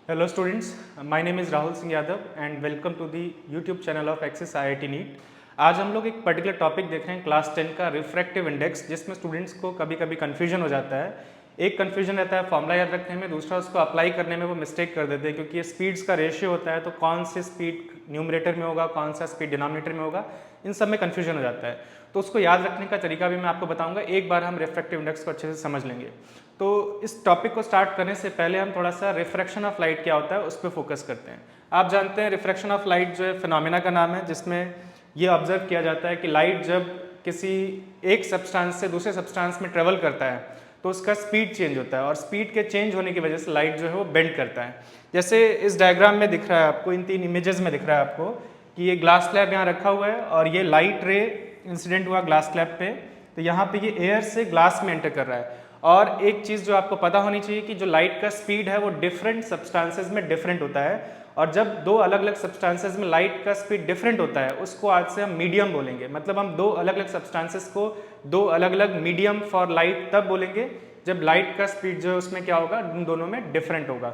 Hello students, my name is Rahul Singh Yadav and welcome to the YouTube channel of Axis IIT NEET। आज हम लोग एक particular topic देख रहे हैं क्लास 10 का रिफ्रैक्टिव इंडेक्स, जिसमें स्टूडेंट्स को कभी कभी कन्फ्यूजन हो जाता है। एक कन्फ्यूजन रहता है फॉर्मूला याद रखने में, दूसरा उसको अप्लाई करने में वो मिस्टेक कर देते हैं क्योंकि ये स्पीड्स का रेशियो होता है, तो कौन सी स्पीड न्यूमरेटर में होगा, कौन सा स्पीड डिनोमिनेटर में होगा, इन सब में कन्फ्यूजन हो जाता है। तो उसको याद रखने का तरीका भी मैं आपको बताऊंगा, एक बार हम रिफ्रैक्टिव इंडेक्स को अच्छे से समझ लेंगे। तो इस टॉपिक को स्टार्ट करने से पहले हम थोड़ा सा रिफ्रैक्शन ऑफ लाइट क्या होता है उस पर फोकस करते हैं। आप जानते हैं रिफ्रैक्शन ऑफ लाइट जो है फिनोमेना का नाम है, जिसमें ये ऑब्जर्व किया जाता है कि लाइट जब किसी एक सब्सटेंस से दूसरे सब्सटेंस में ट्रेवल करता है तो उसका स्पीड चेंज होता है, और स्पीड के चेंज होने की वजह से लाइट जो है वो बेंड करता है। जैसे इस डायग्राम में दिख रहा है आपको, इन तीन इमेजेस में दिख रहा है आपको कि ये ग्लास स्लैब यहाँ रखा हुआ है और ये लाइट रे इंसिडेंट हुआ ग्लास स्लैब पे, तो यहाँ पे ये एयर से ग्लास में एंटर कर रहा है। और एक चीज़ जो आपको पता होनी चाहिए कि जो लाइट का स्पीड है वो डिफरेंट सब्सटेंसेस में डिफरेंट होता है, और जब दो अलग अलग सब्सटेंसेस में लाइट का स्पीड डिफरेंट होता है उसको आज से हम मीडियम बोलेंगे। मतलब हम दो अलग अलग सब्सटेंसेस को दो अलग अलग मीडियम फॉर लाइट तब बोलेंगे जब लाइट का स्पीड जो है उसमें क्या होगा, इन दोनों में डिफरेंट होगा।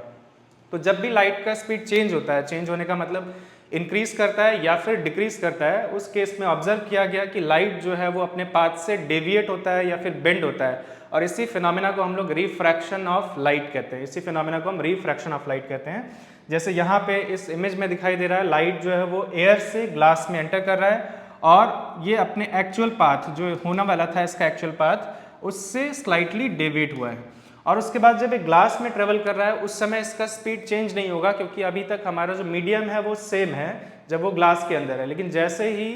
तो जब भी लाइट का स्पीड चेंज होता है, चेंज होने का मतलब इंक्रीज करता है या फिर डिक्रीज करता है, उस केस में ऑब्जर्व किया गया कि लाइट जो है वो अपने पाथ से डेविएट होता है या फिर बेंड होता है, और इसी फिनोमेना को हम लोग रिफ्रैक्शन ऑफ लाइट कहते हैं। इसी फिनोमेना को हम रिफ्रैक्शन ऑफ लाइट कहते हैं। जैसे यहाँ पे इस इमेज में दिखाई दे रहा है, लाइट जो है वो एयर से ग्लास में एंटर कर रहा है और ये अपने एक्चुअल पाथ जो होना वाला था, इसका एक्चुअल पाथ उससे स्लाइटली डेविएट हुआ है। और उसके बाद जब ये ग्लास में ट्रेवल कर रहा है उस समय इसका स्पीड चेंज नहीं होगा, क्योंकि अभी तक हमारा जो मीडियम है वो सेम है जब वो ग्लास के अंदर है। लेकिन जैसे ही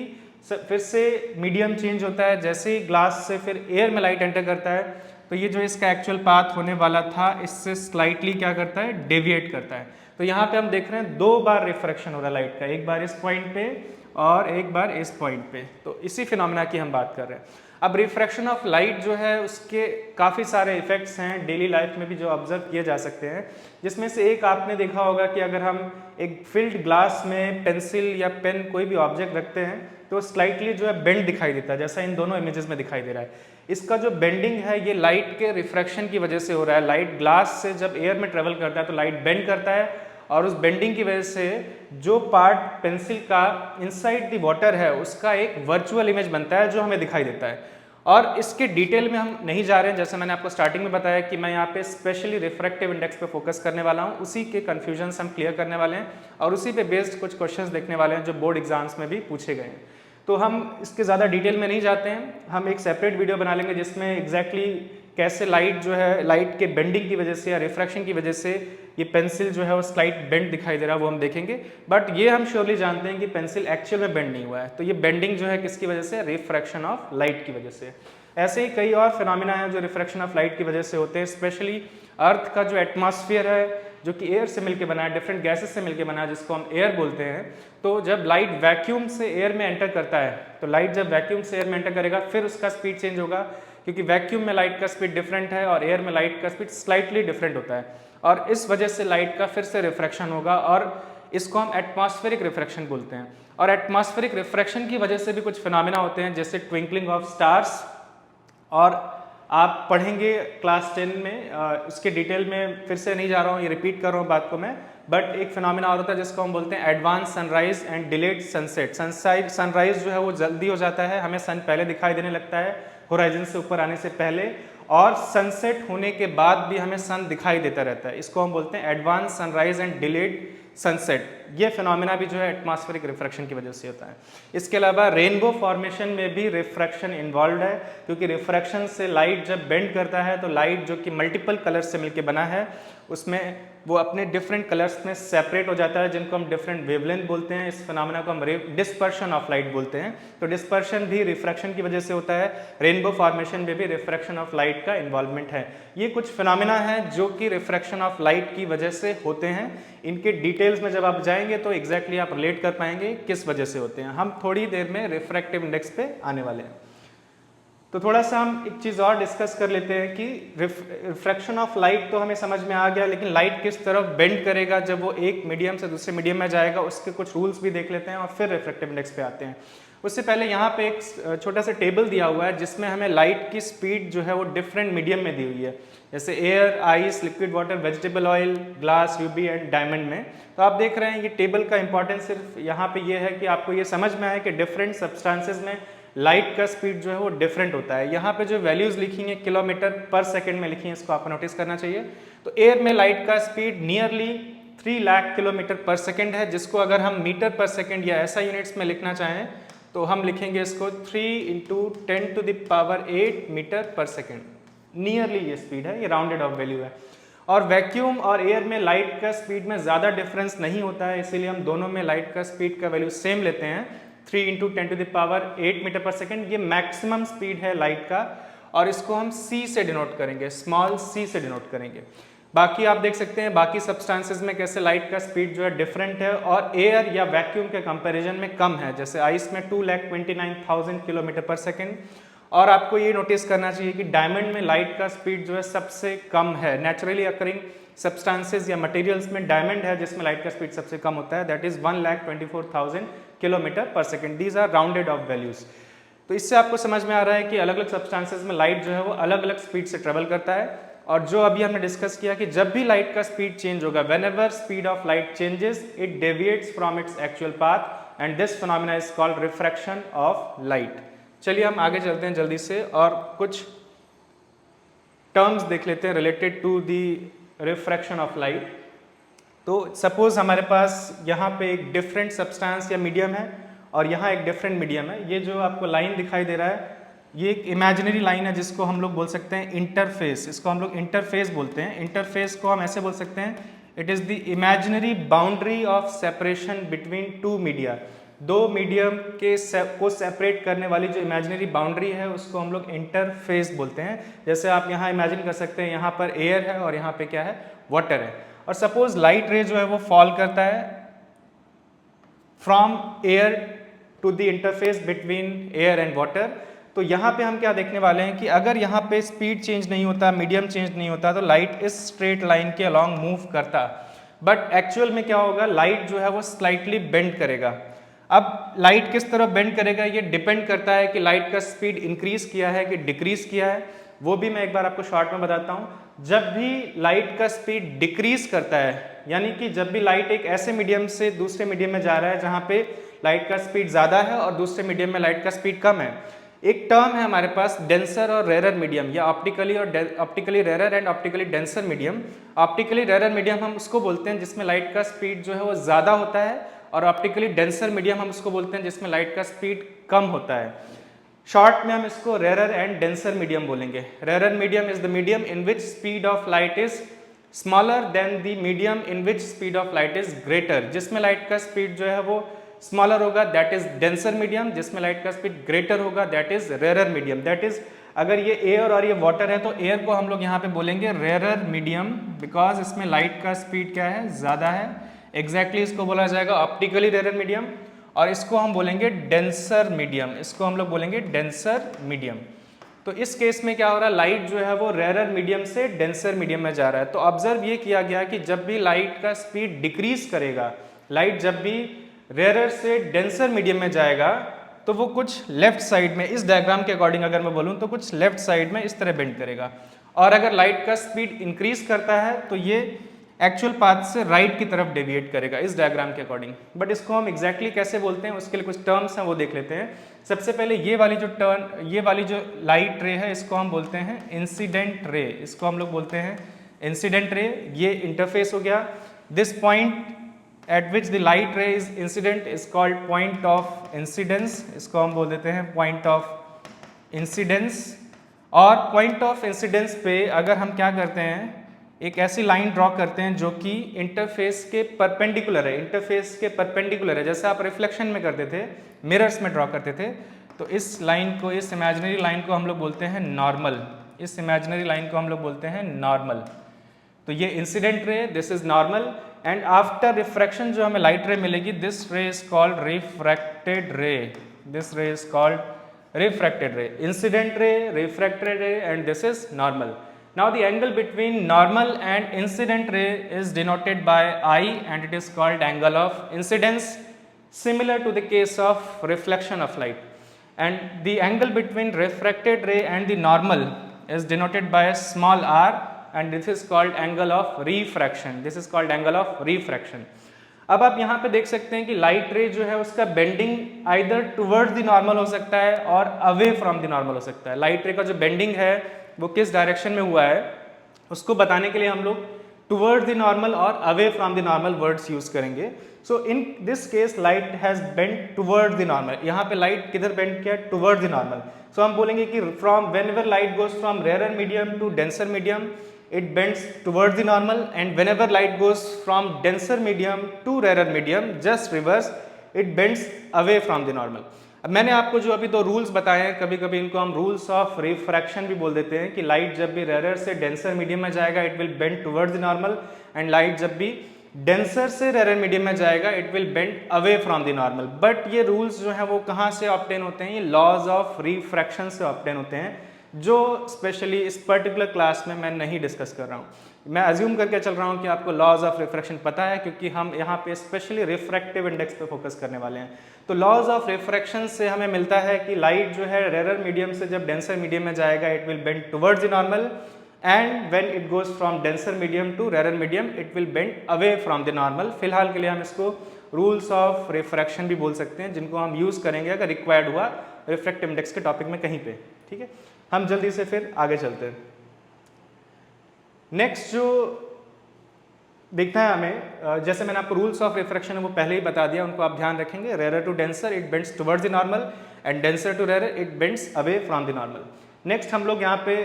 फिर से मीडियम चेंज होता है, जैसे ही ग्लास से फिर एयर में लाइट एंटर करता है, तो ये जो इसका एक्चुअल पाथ होने वाला था इससे स्लाइटली क्या करता है, डेविएट करता है। तो यहाँ पे हम देख रहे हैं दो बार रिफ्रैक्शन हो रहा है लाइट का, एक बार इस पॉइंट पे और एक बार इस पॉइंट पे। तो इसी फिनोमेना की हम बात कर रहे हैं। अब रिफ्रैक्शन ऑफ लाइट जो है उसके काफ़ी सारे इफेक्ट्स हैं डेली लाइफ में भी जो ऑब्जर्व किए जा सकते हैं, जिसमें से एक आपने देखा होगा कि अगर हम एक फिल्ड ग्लास में पेंसिल या पेन कोई भी ऑब्जेक्ट रखते हैं तो स्लाइटली जो है बेंड दिखाई देता है, जैसा इन दोनों इमेजेस में दिखाई दे रहा है। इसका जो बेंडिंग है ये लाइट के रिफ्रैक्शन की वजह से हो रहा है। लाइट ग्लास से जब एयर में ट्रेवल करता है तो लाइट बेंड करता है, और उस बेंडिंग की वजह से जो पार्ट पेंसिल का इनसाइड द वाटर है उसका एक वर्चुअल इमेज बनता है जो हमें दिखाई देता है। और इसके डिटेल में हम नहीं जा रहे हैं, जैसे मैंने आपको स्टार्टिंग में बताया कि मैं यहाँ पे स्पेशली रिफ्रैक्टिव इंडेक्स पे फोकस करने वाला हूँ। उसी के कन्फ्यूजन्स हम क्लियर करने वाले हैं और उसी पे बेस्ड कुछ क्वेश्चंस देखने वाले हैं जो बोर्ड एग्जाम्स में भी पूछे गए हैं। तो हम इसके ज़्यादा डिटेल में नहीं जाते हैं, हम एक सेपरेट वीडियो बना लेंगे जिसमें एग्जैक्टली कैसे लाइट जो है, लाइट के बेंडिंग की वजह से या रिफ्रैक्शन की वजह से ये पेंसिल जो है वो स्लाइट बेंड दिखाई दे रहा है, वो हम देखेंगे। बट ये हम श्योरली जानते हैं कि पेंसिल एक्चुअल में बेंड नहीं हुआ है, तो ये बेंडिंग जो है किसकी वजह से, रिफ्रैक्शन ऑफ लाइट की वजह से। ऐसे ही कई और फिनोमिना हैं जो रिफ्रैक्शन ऑफ लाइट की वजह से होते हैं। स्पेशली अर्थ का जो एटमॉस्फेयर है जो कि एयर से मिलकर बना है, डिफरेंट गैसेस से मिलकर बना है, जिसको हम एयर बोलते हैं। तो जब लाइट वैक्यूम से एयर में एंटर करता है, तो लाइट जब वैक्यूम से एयर में एंटर करेगा फिर उसका स्पीड चेंज होगा, क्योंकि वैक्यूम में लाइट का स्पीड डिफरेंट है और एयर में लाइट का स्पीड स्लाइटली डिफरेंट होता है, और इस वजह से लाइट का फिर से रिफ्रैक्शन होगा, और इसको हम एटमॉस्फेरिक रिफ्रैक्शन बोलते हैं। और एटमॉस्फेरिक रिफ्रैक्शन की वजह से भी कुछ फिनोमिना होते हैं, जैसे ट्विंकलिंग ऑफ स्टार्स, और आप पढ़ेंगे क्लास 10 में, उसके डिटेल में फिर से नहीं जा रहा हूँ, ये रिपीट कर रहा हूँ बात को मैं। बट एक फिनोमिना और होता है जिसको हम बोलते हैं advance sunrise and delayed sunset. Sunrise जो है वो जल्दी हो जाता है, हमें सन पहले दिखाई देने लगता है होराइजन से ऊपर आने से पहले, और सनसेट होने के बाद भी हमें सन दिखाई देता रहता है। इसको हम बोलते हैं advance sunrise and delayed sunset. ये फिनोमिना भी जो है एटमॉस्फेरिक रिफ्रैक्शन की वजह से होता है। इसके अलावा रेनबो फॉर्मेशन में भी रिफ्रैक्शन इन्वॉल्व है, क्योंकि रिफ्रैक्शन से लाइट जब बेंड करता है तो लाइट जो कि मल्टीपल कलर्स से मिलकर बना है उसमें वो अपने डिफरेंट कलर्स में सेपरेट हो जाता है, जिनको हम डिफरेंट वेवलेंथ बोलते हैं। इस फिनोमेना को हम डिस्पर्शन ऑफ लाइट बोलते हैं। तो डिस्पर्शन भी रिफ्रैक्शन की वजह से होता है। रेनबो फॉर्मेशन में भी रिफ्रैक्शन ऑफ लाइट का इन्वॉल्वमेंट है। ये कुछ फिनोमेना है जो कि रिफ्रैक्शन ऑफ लाइट की वजह से होते हैं। इनके डिटेल्स में जब आप जाएंगे तो एग्जैक्टली आप रिलेट कर पाएंगे किस वजह से होते हैं। हम थोड़ी देर में रिफ्रैक्टिव इंडेक्स पे आने वाले हैं। तो थोड़ा सा हम एक चीज़ और डिस्कस कर लेते हैं कि रिफ्रैक्शन ऑफ लाइट तो हमें समझ में आ गया, लेकिन लाइट किस तरफ बेंड करेगा जब वो एक मीडियम से दूसरे मीडियम में जाएगा, उसके कुछ रूल्स भी देख लेते हैं और फिर रिफ्रैक्टिव इंडेक्स पे आते हैं। उससे पहले यहाँ पे एक छोटा सा टेबल दिया हुआ है जिसमें हमें लाइट की स्पीड जो है वो डिफरेंट मीडियम में दी हुई है, जैसे air, ice, liquid water, vegetable oil, glass, UV and diamond में। तो आप देख रहे हैं ये टेबल का इंपॉर्टेंस सिर्फ यहाँ पे ये है कि आपको ये समझ में आए कि डिफरेंट सब्सटेंसेस में लाइट का स्पीड जो है वो डिफरेंट होता है। यहाँ पे जो वैल्यूज लिखी हैं किलोमीटर पर सेकेंड में लिखी हैं, इसको आपको नोटिस करना चाहिए। तो एयर में लाइट का speed nearly 3 lakh kilometre per second है, जिसको अगर हम मीटर पर सेकेंड या ऐसा यूनिट्स में लिखना चाहें तो हम लिखेंगे इसको 3 × 10⁸ मीटर पर सेकेंड। नियरली ये स्पीड है, ये राउंडेड ऑफ वैल्यू है। और वैक्यूम और एयर में लाइट का स्पीड में ज़्यादा डिफरेंस नहीं होता है, इसीलिए हम दोनों में लाइट का स्पीड का वैल्यू सेम लेते हैं, 3 × 10⁸ मीटर पर सेकेंड। ये मैक्सिमम स्पीड है लाइट का और इसको हम c से डिनोट करेंगे, स्मॉल c से डिनोट करेंगे। बाकी आप देख सकते हैं बाकी सब्सटेंसेस में कैसे लाइट का स्पीड जो है डिफरेंट है और एयर या वैक्यूम के कंपैरिजन में कम है, जैसे आइस में 2,29,000 किलोमीटर पर सेकेंड। और आपको ये नोटिस करना चाहिए कि डायमंड में लाइट का स्पीड जो है सबसे कम है। नेचुरली अकरिंग सब्सटेंसेस या मटेरियल्स में डायमंड है जिसमें लाइट का स्पीड सबसे कम होता है, that is 1,24,000 kilometre per second. These are rounded off values. तो इससे आपको समझ में आ रहा है कि अलग अलग सब्सटेंसेस में लाइट जो है वो अलग अलग स्पीड से ट्रेवल करता है। और जो अभी हमने डिस्कस किया कि जब भी लाइट का स्पीड चेंज होगा, whenever speed of light changes it deviates from its actual path and this phenomena is called refraction of light. चलिए हम आगे चलते हैं जल्दी से और कुछ टर्म्स देख लेते हैं related to the refraction of light. तो सपोज हमारे पास यहाँ पे एक डिफरेंट सब्सटेंस या मीडियम है और यहाँ एक डिफरेंट मीडियम है। ये जो आपको लाइन दिखाई दे रहा है ये एक इमेजिनरी लाइन है जिसको हम लोग बोल सकते हैं इंटरफेस। इसको हम लोग इंटरफेस बोलते हैं। इंटरफेस को हम ऐसे बोल सकते हैं, it is the imaginary boundary of separation between two media. दो मीडियम के को सेपरेट करने वाली जो इमेजिनरी बाउंड्री है उसको हम लोग इंटरफेस बोलते हैं। जैसे आप यहाँ इमेजिन कर सकते हैं, यहाँ पर एयर है और यहाँ पे क्या है, वाटर है। और सपोज लाइट रे जो है वो फॉल करता है from air to the interface between air and water. तो यहाँ पे हम क्या देखने वाले हैं कि अगर यहाँ पे स्पीड चेंज नहीं होता, मीडियम चेंज नहीं होता, तो लाइट इस स्ट्रेट लाइन के अलॉन्ग मूव करता। बट एक्चुअल में क्या होगा, लाइट जो है वो स्लाइटली बेंड करेगा। अब लाइट किस तरह बेंड करेगा ये डिपेंड करता है कि लाइट का स्पीड इंक्रीज किया है कि डिक्रीज किया है। वो भी मैं एक बार आपको शॉर्ट में बताता हूँ। जब भी लाइट का स्पीड डिक्रीज करता है, यानी कि जब भी लाइट एक ऐसे मीडियम से दूसरे मीडियम में जा रहा है जहाँ पे लाइट का स्पीड ज़्यादा है और दूसरे मीडियम में लाइट का स्पीड कम है। एक टर्म है हमारे पास डेंसर और रेरर मीडियम, या optically rarer and optically denser medium. Optically rarer medium हम उसको बोलते हैं जिसमें लाइट का स्पीड जो है वो ज़्यादा होता है, और ऑप्टिकली डेंसर मीडियम हम उसको बोलते हैं जिसमें लाइट का स्पीड कम होता है। शॉर्ट में हम इसको रेरर एंड डेंसर मीडियम बोलेंगे। Rarer medium is the medium in which speed of light is smaller than the medium in which speed of light is greater. जिसमें लाइट का स्पीड जो है वो स्मॉलर होगा दैट इज डेंसर मीडियम, जिसमें light का speed greater होगा that is rarer medium. That is अगर ये एयर और ये वाटर है तो एयर को हम लोग यहाँ पे बोलेंगे रेरर मीडियम, बिकॉज इसमें लाइट का स्पीड क्या है, ज़्यादा है। एग्जैक्टली इसको बोला जाएगा ऑप्टिकली रेरर मीडियम, और इसको हम बोलेंगे डेंसर मीडियम। इसको हम लोग बोलेंगे डेंसर मीडियम। तो इस केस में क्या हो रहा है, लाइट जो है वो रेरर मीडियम से डेंसर मीडियम में जा रहा है। तो ऑब्जर्व ये किया गया कि जब भी लाइट का स्पीड डिक्रीज करेगा, लाइट जब भी रेरर से डेंसर मीडियम में जाएगा तो वो कुछ लेफ्ट साइड में, इस डायग्राम के अकॉर्डिंग अगर मैं बोलूँ तो कुछ लेफ्ट साइड में इस तरह बेंड करेगा। और अगर लाइट का स्पीड इंक्रीज करता है तो ये एक्चुअल पाथ से राइट की तरफ डेविएट करेगा इस डायग्राम के अकॉर्डिंग। बट इसको हम एग्जैक्टली कैसे बोलते हैं उसके लिए कुछ टर्म्स हैं वो देख लेते हैं। सबसे पहले ये वाली जो लाइट रे है इसको हम बोलते हैं इंसिडेंट रे। इसको हम लोग बोलते हैं इंसिडेंट रे। ये इंटरफेस हो गया। This point at which the light ray is incident is called point of incidence। इसको हम बोल देते हैं point of incidence। और point of incidence पे अगर हम क्या करते हैं, एक ऐसी लाइन ड्रॉ करते हैं जो कि इंटरफेस के परपेंडिकुलर है। इंटरफेस के परपेंडिकुलर है, जैसे आप रिफ्लेक्शन में करते थे, मिरर्स में ड्रॉ करते थे। तो इस लाइन को, इस इमेजिनरी लाइन को हम लोग बोलते हैं नॉर्मल। इस इमेजिनरी लाइन को हम लोग बोलते हैं नॉर्मल। तो ये incident ray, this is normal. And after refraction जो हमें लाइट रे मिलेगी, this ray is called refracted ray. This ray is called refracted ray. Incident ray, refracted ray, and this is normal. Now the angle between normal and incident ray is denoted by I and it is called angle of incidence। similar to the case of reflection of light. And the angle between refracted ray and the normal is denoted by a small r, and this is called angle of refraction. This is called angle of refraction. अब आप यहाँ पे देख सकते हैं कि light रे जो है उसका bending either towards the normal हो सकता है और अवे फ्रॉम द नॉर्मल हो सकता है. लाइट रे का जो बेंडिंग है वो किस डायरेक्शन में हुआ है उसको बताने के लिए हम लोग टुवर्ड्स द नॉर्मल और away from the normal words use करेंगे. So in this case light has bend towards the normal. यहाँ पे लाइट किधर बेंड किया? Towards the normal. सो हम बोलेंगे कि from whenever light goes from rare medium to denser medium, it bends towards the normal, and whenever light goes from denser medium to rarer medium, just reverse, it bends away from the normal. अब मैंने आपको जो अभी दो rules बताए हैं, कभी कभी इनको हम रूल्स ऑफ रिफ्रैक्शन भी बोल देते हैं कि लाइट जब भी रेयर से डेंसर मीडियम में जाएगा it will bend towards the normal, and light जब भी डेंसर से रेयर मीडियम में जाएगा it will bend away from the normal. But ये रूल्स जो है वो कहाँ से ऑब्टेन होते हैं? ये लॉज ऑफ रिफ्रैक्शन से ऑब्टेन होते हैं, जो स्पेशली इस पर्टिकुलर क्लास में मैं नहीं डिस्कस कर रहा हूँ. मैं अज्यूम करके चल रहा हूँ कि आपको लॉज ऑफ रिफ्रैक्शन पता है, क्योंकि हम यहाँ पे स्पेशली रिफ्रैक्टिव इंडेक्स पे फोकस करने वाले हैं. तो लॉज ऑफ रिफ्रैक्शन से हमें मिलता है कि लाइट जो है रेयर मीडियम से जब डेंसर मीडियम में जाएगा it will bend towards the normal, and when it goes from denser medium to rare medium it will bend away from the normal. फिलहाल के लिए हम इसको रूल्स ऑफ रिफ्रैक्शन भी बोल सकते हैं, जिनको हम यूज करेंगे अगर रिक्वायर्ड हुआ रिफ्रैक्टिव इंडेक्स के टॉपिक में कहीं पे. ठीक है, हम जल्दी से फिर आगे चलते हैं. नेक्स्ट जो देखना है हमें, जैसे मैंने आपको रूल्स ऑफ रिफ्रैक्शन है वो पहले ही बता दिया, उनको आप ध्यान रखेंगे. Rare to denser it bends towards the normal, and denser to rare it bends away from the normal. Next हम लोग यहाँ पे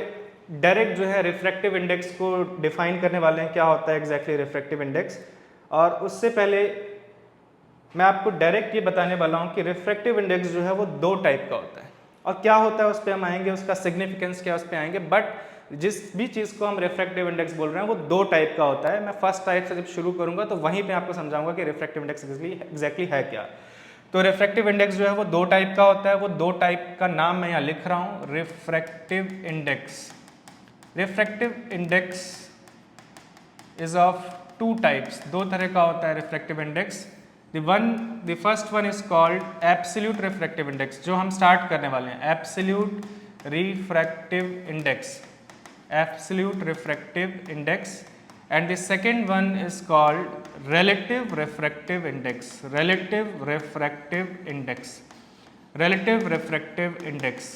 डायरेक्ट जो है रिफ्रैक्टिव इंडेक्स को डिफाइन करने वाले हैं, क्या होता है एग्जैक्टली रिफ्रैक्टिव इंडेक्स. और उससे पहले मैं आपको डायरेक्ट ये बताने वाला हूँ कि रिफ्रैक्टिव इंडेक्स जो है वो दो टाइप का होता है, और क्या होता है उस पर हम आएंगे, उसका सिग्निफिकेंस क्या उस पर आएंगे. बट जिस भी चीज़ को हम रिफ्रैक्टिव इंडेक्स बोल रहे हैं वो दो टाइप का होता है. मैं फर्स्ट टाइप से जब शुरू करूंगा तो वहीं पे आपको समझाऊंगा कि रिफ्रैक्टिव इंडेक्स एग्जैक्टली है क्या. तो रिफ्रैक्टिव इंडेक्स जो है वो दो टाइप का होता है. वो दो टाइप का नाम मैं यहाँ लिख रहा हूँ, refractive index. Refractive index is of two types, दो तरह का होता है refractive index. The first one is called absolute refractive index, जो हम स्टार्ट करने वाले हैं. absolute refractive index, absolute refractive index. And the second one is called relative refractive index, relative refractive index, relative refractive index.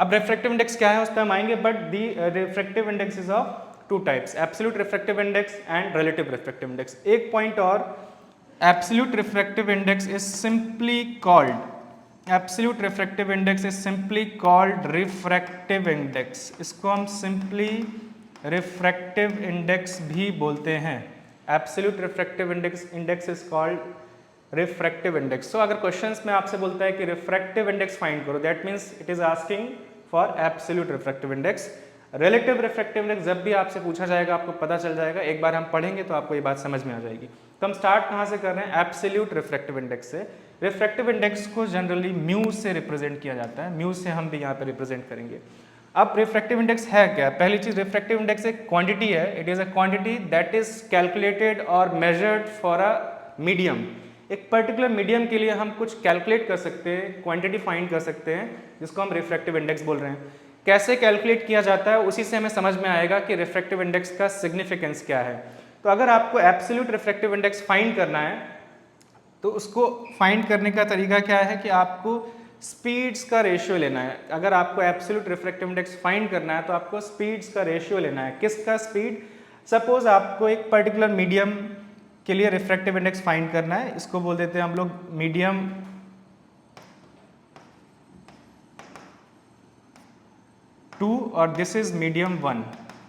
अब refractive index क्या है उस पर हम आएंगे, but the refractive index is of two types, absolute refractive index and relative refractive index. एक point और, absolute refractive index is simply called, absolute refractive index is simply called refractive index. इसको हम simply refractive index भी बोलते हैं. absolute refractive index is called refractive index. so अगर questions में आपसे बोलता है कि refractive index फाइंड करो, that means it is asking for absolute refractive index. Relative refractive index जब भी आपसे पूछा जाएगा आपको पता चल जाएगा, एक बार हम पढ़ेंगे तो आपको ये बात समझ में आ जाएगी. तो हम स्टार्ट कहाँ से कर रहे हैं? एब्सोल्यूट रिफ्रैक्टिव इंडेक्स से. रिफ्रैक्टिव इंडेक्स को जनरली म्यू से रिप्रेजेंट किया जाता है, म्यू से हम भी यहाँ पे रिप्रेजेंट करेंगे. अब रिफ्रैक्टिव इंडेक्स है क्या? पहली चीज, रिफ्रैक्टिव इंडेक्स एक क्वांटिटी है. It is a quantity that is calculated और मेजर्ड फॉर अ मीडियम. एक पर्टिकुलर मीडियम के लिए हम कुछ कैलकुलेट कर सकते हैं, क्वांटिटी फाइंड कर सकते हैं, जिसको हम रिफ्रैक्टिव इंडेक्स बोल रहे हैं. कैसे कैलकुलेट किया जाता है उसी से हमें समझ में आएगा कि रिफ्रैक्टिव इंडेक्स का सिग्निफिकेंस क्या है. तो अगर आपको एब्सोल्यूट रिफ्रैक्टिव इंडेक्स फाइंड करना है तो उसको फाइंड करने का तरीका क्या है कि आपको स्पीड्स का रेशियो लेना है. अगर आपको एब्सोल्यूट रिफ्रैक्टिव इंडेक्स फाइंड करना है तो आपको स्पीड्स का रेशियो लेना है. किसका स्पीड? सपोज आपको एक पर्टिकुलर मीडियम के लिए रिफ्रैक्टिव इंडेक्स फाइंड करना है, इसको बोल देते हैं हम लोग मीडियम 2 और this is medium 1,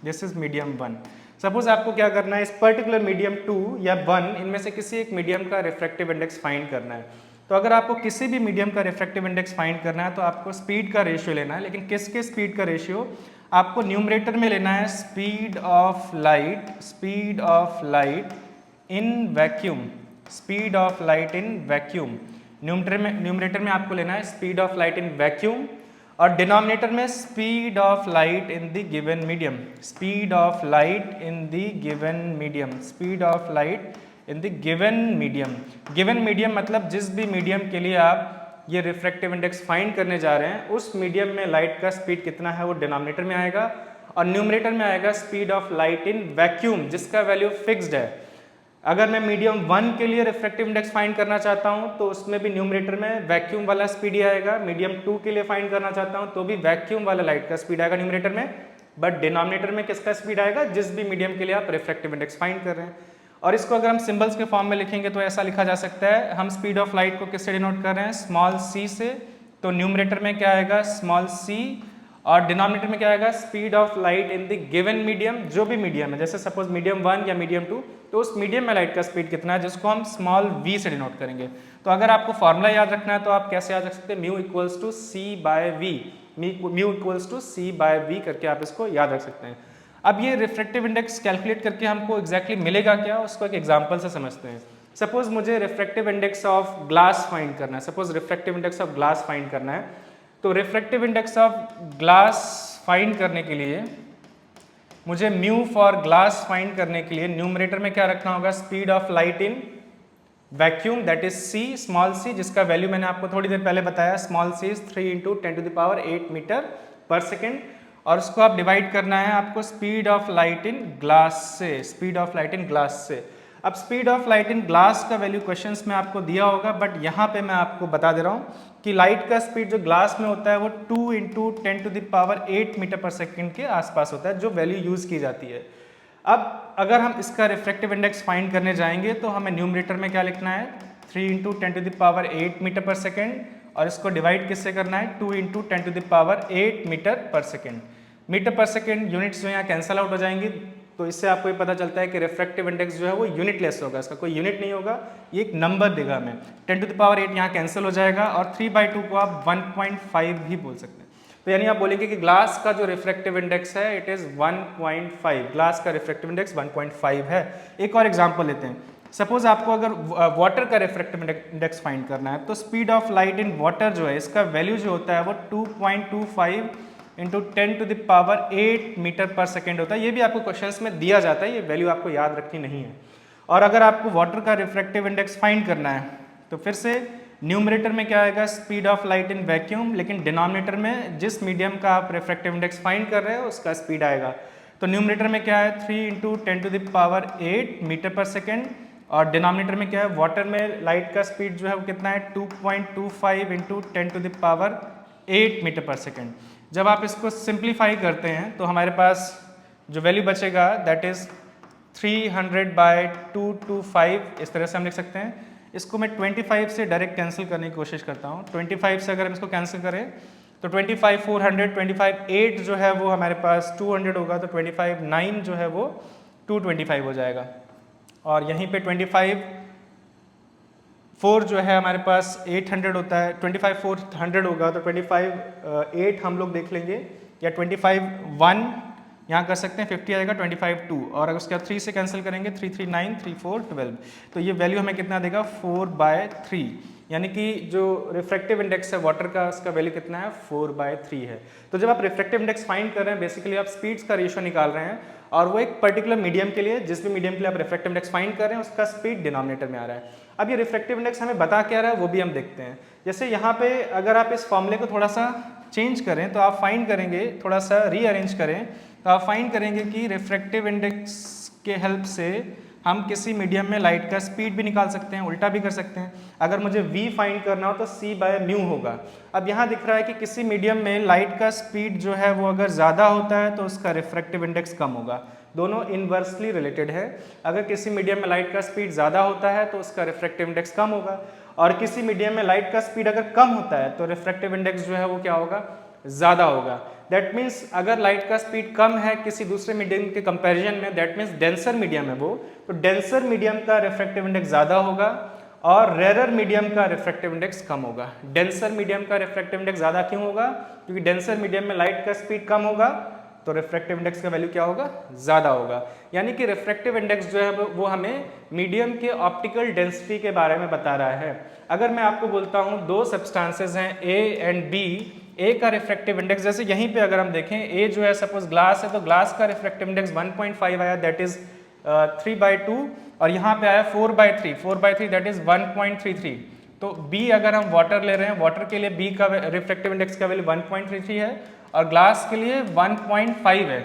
this is medium 1. Suppose आपको क्या करना है, इस पर्टिकुलर मीडियम 2 या 1 इनमें से किसी एक मीडियम का रिफ्रैक्टिव इंडेक्स फाइंड करना है. तो अगर आपको किसी भी मीडियम का रिफ्रैक्टिव इंडेक्स फाइंड करना है तो आपको स्पीड का रेशियो लेना है. लेकिन किसके स्पीड का रेशियो? आपको न्यूमरेटर में लेना है speed of light, speed of light in vacuum, speed of light in vacuum. Numerator में आपको लेना है speed of light in vacuum, और डिनोमिनेटर में speed of light in the given medium, speed of light in the given medium, speed of light in the given medium. Given medium मतलब जिस भी medium के लिए आप ये रिफ्रैक्टिव इंडेक्स फाइंड करने जा रहे हैं उस मीडियम में लाइट का स्पीड कितना है वो डिनोमिनेटर में आएगा, और न्यूमरेटर में आएगा speed of light in vacuum जिसका वैल्यू फिक्स्ड है। अगर मैं मीडियम 1 के लिए रिफ्रैक्टिव इंडेक्स फाइंड करना चाहता हूं तो उसमें भी न्यूमरेटर में वैक्यूम वाला स्पीड ही आएगा। मीडियम 2 के लिए फाइंड करना चाहता हूं तो भी वैक्यूम वाला लाइट का स्पीड आएगा न्यूमरेटर में, बट डिनोमिनेटर में किसका स्पीड आएगा, जिस भी मीडियम के लिए आप रिफ्रैक्टिव इंडेक्स फाइंड कर रहे हैं। और इसको अगर हम सिंबल्स के फॉर्म में लिखेंगे तो ऐसा लिखा जा सकता है, हम स्पीड ऑफ लाइट को किससे डिनोट कर रहे हैं, स्मॉल c से, तो न्यूमरेटर में क्या आएगा स्मॉल c, और डिनोमिनेटर में क्या आएगा speed of light in the given medium, जो भी मीडियम है, जैसे सपोज मीडियम 1 या मीडियम 2, तो उस मीडियम में लाइट का स्पीड कितना है जिसको हम स्मॉल v से डिनोट करेंगे। तो अगर आपको फॉर्मूला याद रखना है तो आप कैसे याद रख सकते हैं, mu equals to c by v, mu equals to c by v करके आप इसको याद रख सकते हैं। अब ये रिफ्रैक्टिव इंडेक्स कैलकुलेट करके हमको एग्जैक्टली मिलेगा क्या, उसको एक एग्जांपल से समझते हैं। सपोज मुझे refractive index of glass find करना है, suppose refractive index of glass find करना है, तो refractive index of glass find करने के लिए मुझे म्यू फॉर ग्लास फाइंड करने के लिए न्यूमरेटर में क्या रखना होगा, speed of light in vacuum that is c, small c, जिसका वैल्यू मैंने आपको थोड़ी देर पहले बताया, small c is 3 × 10⁸ metre per second, और उसको आप डिवाइड करना है आपको speed of light in glass से, speed of light in glass से। अब speed of light in glass का वैल्यू क्वेश्चंस में आपको दिया होगा, बट यहाँ पे मैं आपको बता दे रहा हूँ कि लाइट का स्पीड जो ग्लास में होता है वो 2 × 10⁸ मीटर पर सेकेंड के आसपास होता है, जो वैल्यू यूज की जाती है। अब अगर हम इसका रिफ्रैक्टिव इंडेक्स फाइंड करने जाएंगे तो हमें न्यूमरेटर में क्या लिखना है, 3 × 10⁸ मीटर पर सेकेंड, और इसको डिवाइड किससे करना है, 2 × 10⁸ metre per second. Metre per second units जो यहाँ कैंसल आउट हो जाएंगी, तो इससे आपको ये पता चलता है कि रिफ्रैक्टिव इंडेक्स जो है वो यूनिटलेस होगा, इसका कोई यूनिट नहीं होगा, ये एक नंबर देगा हमें। 10⁸ यहाँ कैंसिल हो जाएगा, और 3/2 को आप 1.5 भी बोल सकते हैं। तो यानी आप बोलेंगे कि ग्लास का जो रिफ्रैक्टिव इंडेक्स है इट इज 1.5, ग्लास का रिफ्रैक्टिव इंडेक्स 1.5 है। एक और एग्जांपल लेते हैं, सपोज आपको अगर वाटर का रिफ्रैक्टिव इंडेक्स फाइंड करना है, तो speed of light in water जो है इसका वैल्यू जो होता है वो 2.25 × 10⁸ मीटर पर सेकेंड होता है। ये भी आपको क्वेश्चंस में दिया जाता है, ये वैल्यू आपको याद रखनी नहीं है। और अगर आपको वाटर का रिफ्रैक्टिव इंडेक्स फाइंड करना है तो फिर से न्यूमरेटर में क्या आएगा, speed of light in vacuum, लेकिन डिनोमिनेटर में जिस मीडियम का आप रिफ्रैक्टिव इंडेक्स फाइंड कर रहे हो उसका स्पीड आएगा। तो न्यूमरेटर में क्या है 3 × 10⁸ मीटर पर सेकेंड, और डिनोमिनेटर में क्या है, वाटर में लाइट का स्पीड जो है वो कितना है 2.25 × 10⁸ मीटर पर सेकेंड। जब आप इसको सिंप्लीफाई करते हैं तो हमारे पास जो वैल्यू बचेगा दैट इज 300/225, इस तरह से हम लिख सकते हैं। इसको मैं 25 से डायरेक्ट कैंसिल करने की कोशिश करता हूँ। 25 से अगर हम इसको कैंसिल करें तो 25 400, 25 8 जो है वो हमारे पास 200 होगा, तो 25 9 जो है वो 225 हो जाएगा, और यहीं पे 25 4 जो है हमारे पास 800 होता है, 25 400 होगा, तो 25 8 हम लोग देख लेंगे, या 25 1 यहाँ कर सकते हैं, 50 आएगा, 25 2, और अगर उसके बाद 3 से कैंसिल करेंगे 3 3 9 3 4 12, तो ये वैल्यू हमें कितना देगा 4/3, यानी कि जो रिफ्रैक्टिव इंडेक्स है वाटर का उसका वैल्यू कितना है 4/3 है। तो जब आप रिफ्रैक्टिव इंडेक्स फाइंड कर रहे हैं बेसिकली आप स्पीड्स का रेशियो निकाल रहे हैं, और वो एक पर्टिकुलर मीडियम के लिए, जिस भी मीडियम के लिए आप रिफ्रैक्टिव इंडेक्स फाइंड कर रहे हैं उसका स्पीड डिनोमिनेटर में आ रहा है। अब ये रिफ्रैक्टिव इंडेक्स हमें बता क्या रहा है वो भी हम देखते हैं। जैसे यहाँ पे अगर आप इस फॉर्मूले को थोड़ा सा चेंज करें तो आप फाइंड करेंगे, थोड़ा सा रीअरेंज करें तो आप फाइंड करेंगे कि रिफ्रैक्टिव इंडेक्स के हेल्प से हम किसी मीडियम में लाइट का स्पीड भी निकाल सकते हैं, उल्टा भी कर सकते हैं। अगर मुझे v फाइंड करना हो तो c/μ होगा। अब यहाँ दिख रहा है कि किसी मीडियम में लाइट का स्पीड जो है वो अगर ज़्यादा होता है तो उसका रिफ्रैक्टिव इंडेक्स कम होगा, दोनों इनवर्सली रिलेटेड है। अगर किसी मीडियम में लाइट का स्पीड ज़्यादा होता है तो उसका रिफ्रैक्टिव इंडेक्स कम होगा, और किसी मीडियम में लाइट का स्पीड अगर कम होता है तो रिफ्रैक्टिव इंडेक्स जो है वो क्या होगा, ज़्यादा होगा। दैट मीन्स अगर लाइट का स्पीड कम है किसी दूसरे मीडियम के कंपैरिजन में, दैट मीन्स डेंसर मीडियम है वो, तो डेंसर मीडियम का रिफ्रैक्टिव इंडेक्स ज़्यादा होगा और रेयर मीडियम का रिफ्रैक्टिव इंडेक्स कम होगा। डेंसर मीडियम का रिफ्रैक्टिव इंडेक्स ज़्यादा क्यों होगा, क्योंकि डेंसर मीडियम में लाइट का स्पीड कम होगा तो रिफ्रैक्टिव इंडेक्स का वैल्यू क्या होगा, ज़्यादा होगा। यानी कि रिफ्रैक्टिव इंडेक्स जो है वो हमें मीडियम के ऑप्टिकल डेंसिटी के बारे में बता रहा है। अगर मैं आपको बोलता हूँ दो सब्सटेंसेस हैं A एंड B, A का रिफ्रैक्टिव इंडेक्स, जैसे यहीं पे अगर हम देखें A जो है सपोज ग्लास है तो ग्लास का रिफ्रैक्टिव इंडेक्स 1.5 आया, दैट इज 3/2, और यहाँ पे आया 4/3 दैट इज 1.33। तो B अगर हम वाटर ले रहे हैं, वाटर के लिए B का रिफ्रैक्टिव इंडेक्स का वैल्यू 1.33 है और ग्लास के लिए 1.5 है।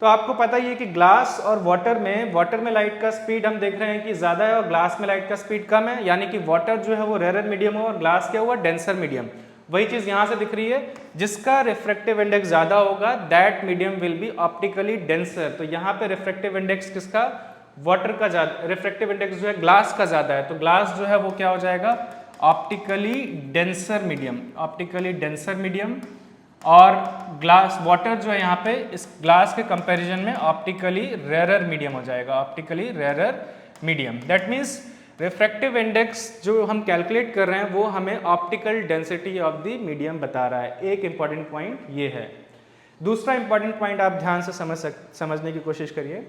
तो आपको पता ही है कि ग्लास और वाटर में लाइट का स्पीड हम देख रहे हैं कि ज़्यादा है और ग्लास में लाइट का स्पीड कम है, यानी कि वाटर जो है वो रेयर मीडियम हो और ग्लास क्या हुआ, डेंसर मीडियम। वही चीज़ यहाँ से दिख रही है, जिसका रिफ्रैक्टिव इंडेक्स ज़्यादा होगा that medium will be optically denser. तो यहाँ पे रिफ्रैक्टिव इंडेक्स किसका, वाटर का ज़्यादा, रिफ्रैक्टिव इंडेक्स जो है ग्लास का ज़्यादा है, तो ग्लास जो है वो क्या हो जाएगा, ऑप्टिकली डेंसर मीडियम। और ग्लास वाटर जो है यहाँ पे इस ग्लास के कंपैरिजन में ऑप्टिकली रेयरर मीडियम हो जाएगा, दैट मीन्स रिफ्रैक्टिव इंडेक्स जो हम कैलकुलेट कर रहे हैं वो हमें optical density of the medium बता रहा है। एक इंपॉर्टेंट पॉइंट ये है। दूसरा इंपॉर्टेंट पॉइंट आप ध्यान से समझने की कोशिश करिए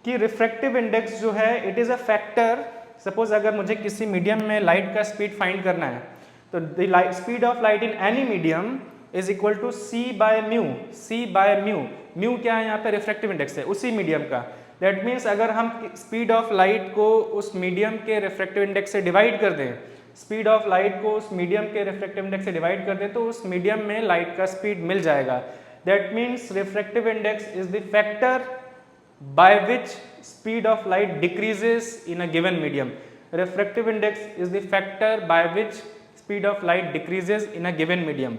कि रिफ्रैक्टिव इंडेक्स जो है it is a factor. Suppose अगर मुझे किसी मीडियम में लाइट का स्पीड फाइंड करना है तो the speed of light in any medium is equal to C by mu क्या है यहाँ पे, रिफ्रैक्टिव इंडेक्स है उसी मीडियम का। दैट मीन्स अगर हम स्पीड ऑफ लाइट को उस मीडियम के रिफ्रैक्टिव इंडेक्स से डिवाइड कर दें, तो उस मीडियम में लाइट का स्पीड मिल जाएगा। That means refractive index is the factor by which speed of light decreases in a given medium. Refractive index is the factor by which speed of light decreases in a given medium.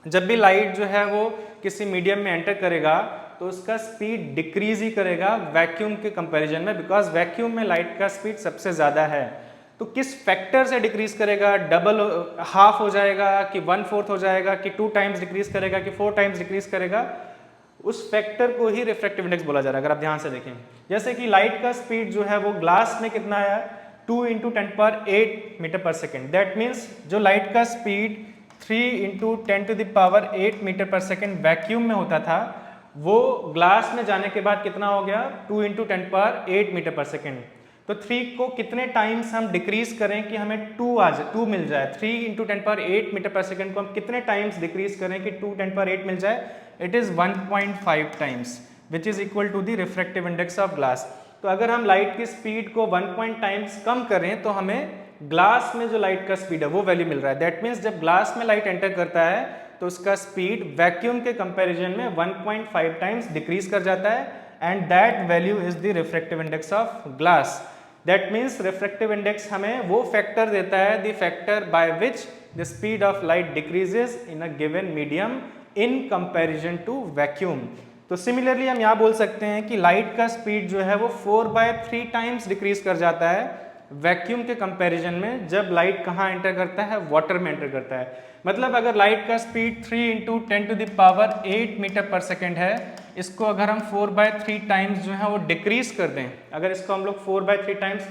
जब भी light जो है वो किसी medium में enter करेगा तो उसका स्पीड डिक्रीज ही करेगा वैक्यूम के कंपैरिजन में, बिकॉज वैक्यूम में लाइट का स्पीड सबसे ज़्यादा है। तो किस फैक्टर से डिक्रीज करेगा, डबल हाफ हो जाएगा कि 1/4 हो जाएगा कि 2 टाइम्स डिक्रीज करेगा कि 4 टाइम्स डिक्रीज करेगा, उस फैक्टर को ही रिफ्रैक्टिव इंडेक्स बोला जा रहा है। अगर आप ध्यान से देखें, जैसे कि लाइट का स्पीड जो है वो ग्लास में कितना आया, 2 × 10⁸ metre per second. That means जो लाइट का speed 3 × 10⁸ metre per second vacuum में होता था, वो ग्लास में जाने के बाद कितना हो गया, 2 × 10⁸ मीटर पर सेकेंड। तो 3 को कितने टाइम्स हम डिक्रीज करें कि हमें 2 मिल जाए। 3 × 10⁸ मीटर पर सेकेंड को हम कितने टाइम्स डिक्रीज करें कि 2 × 10⁸ मिल जाए, it is 1.5 times which is equal to the refractive index of glass. तो अगर हम लाइट की स्पीड को 1 टाइम्स कम करें तो हमें ग्लास में जो लाइट का स्पीड है वो वैल्यू मिल रहा है। दैट मीन्स जब ग्लास में लाइट एंटर करता है तो उसका स्पीड वैक्यूम के कंपैरिजन में 1.5 टाइम्स डिक्रीज कर जाता है, and that value is the refractive index of glass. That means refractive index हमें वो फैक्टर देता है, the factor by which the speed of light decreases in a given medium in comparison to vacuum. तो similarly हम यहाँ बोल सकते हैं कि लाइट का स्पीड जो है वो 4/3 टाइम्स डिक्रीज कर जाता है वैक्यूम के कंपैरिजन में, जब लाइट कहाँ एंटर करता है, वाटर में एंटर करता है। मतलब अगर लाइट का स्पीड 3 × 10⁸ मीटर पर सेकेंड है, इसको अगर हम 4/3 टाइम्स जो है वो डिक्रीज कर दें, अगर इसको हम लोग 4/3 टाइम्स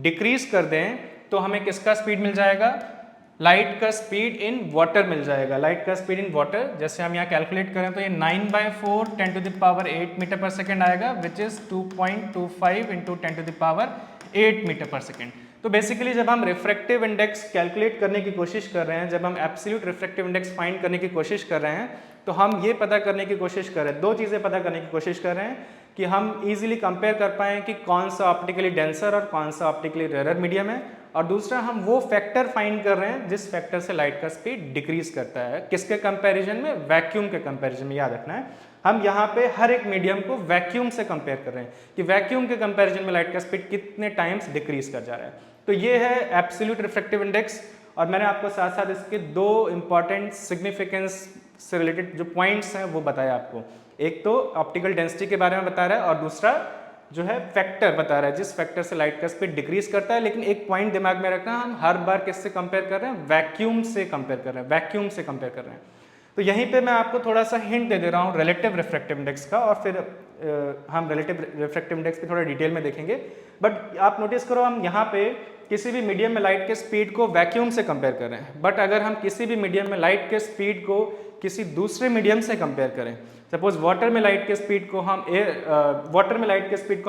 डिक्रीज कर दें तो हमें किसका स्पीड मिल जाएगा, लाइट का स्पीड इन वाटर मिल जाएगा। लाइट का स्पीड इन वाटर जैसे हम यहाँ कैलकुलेट करें तो ये 9/4 10⁸ मीटर पर सेकेंड आएगा, which is 2.25 × 10⁸ metre per second. तो बेसिकली जब हम रिफ्रैक्टिव इंडेक्स कैलकुलेट करने की कोशिश कर रहे हैं, जब हम एब्सोल्यूट रिफ्रैक्टिव इंडेक्स फाइंड करने की कोशिश कर रहे हैं, तो हम ये पता करने की कोशिश कर रहे हैं, 2 चीज़ें पता करने की कोशिश कर रहे हैं कि हम इजीली कंपेयर कर पाएँ कि कौन सा ऑप्टिकली डेंसर और कौन सा ऑप्टिकली रेयर मीडियम है, और दूसरा हम वो फैक्टर फाइंड कर रहे हैं जिस फैक्टर से लाइट का स्पीड डिक्रीज करता है। किसके कंपैरिजन में, वैक्यूम के कंपैरिजन में। याद रखना है, हम यहाँ पे हर एक मीडियम को वैक्यूम से कंपेयर कर रहे हैं कि वैक्यूम के कंपैरिजन में लाइट का स्पीड कितने टाइम्स डिक्रीज कर जा रहा है। तो ये है एब्सोल्यूट रिफ्रैक्टिव इंडेक्स, और मैंने आपको साथ साथ इसके 2 इंपॉर्टेंट सिग्निफिकेंस से रिलेटेड जो पॉइंट्स हैं वो बताया आपको। एक तो ऑप्टिकल डेंसिटी के बारे में बता रहा है और दूसरा जो है फैक्टर बता रहा है जिस फैक्टर से लाइट का स्पीड डिक्रीज करता है। लेकिन एक पॉइंट दिमाग में रखना, हम हर बार किससे कंपेयर कर रहे हैं, वैक्यूम से कंपेयर कर रहे हैं, तो यहीं पे मैं आपको थोड़ा सा हिंट दे रहा हूँ रिलेटिव रिफ्रैक्टिव इंडेक्स का, और फिर हम रिलेटिव रिफ्रैक्टिव इंडेक्स पे थोड़ा डिटेल में देखेंगे। बट आप नोटिस करो, हम यहाँ पे किसी भी मीडियम में लाइट के स्पीड को वैक्यूम से कंपेयर कर रहे हैं, बट अगर हम किसी भी मीडियम में लाइट के स्पीड को किसी दूसरे मीडियम से कंपेयर करें, सपोज वाटर में लाइट के स्पीड को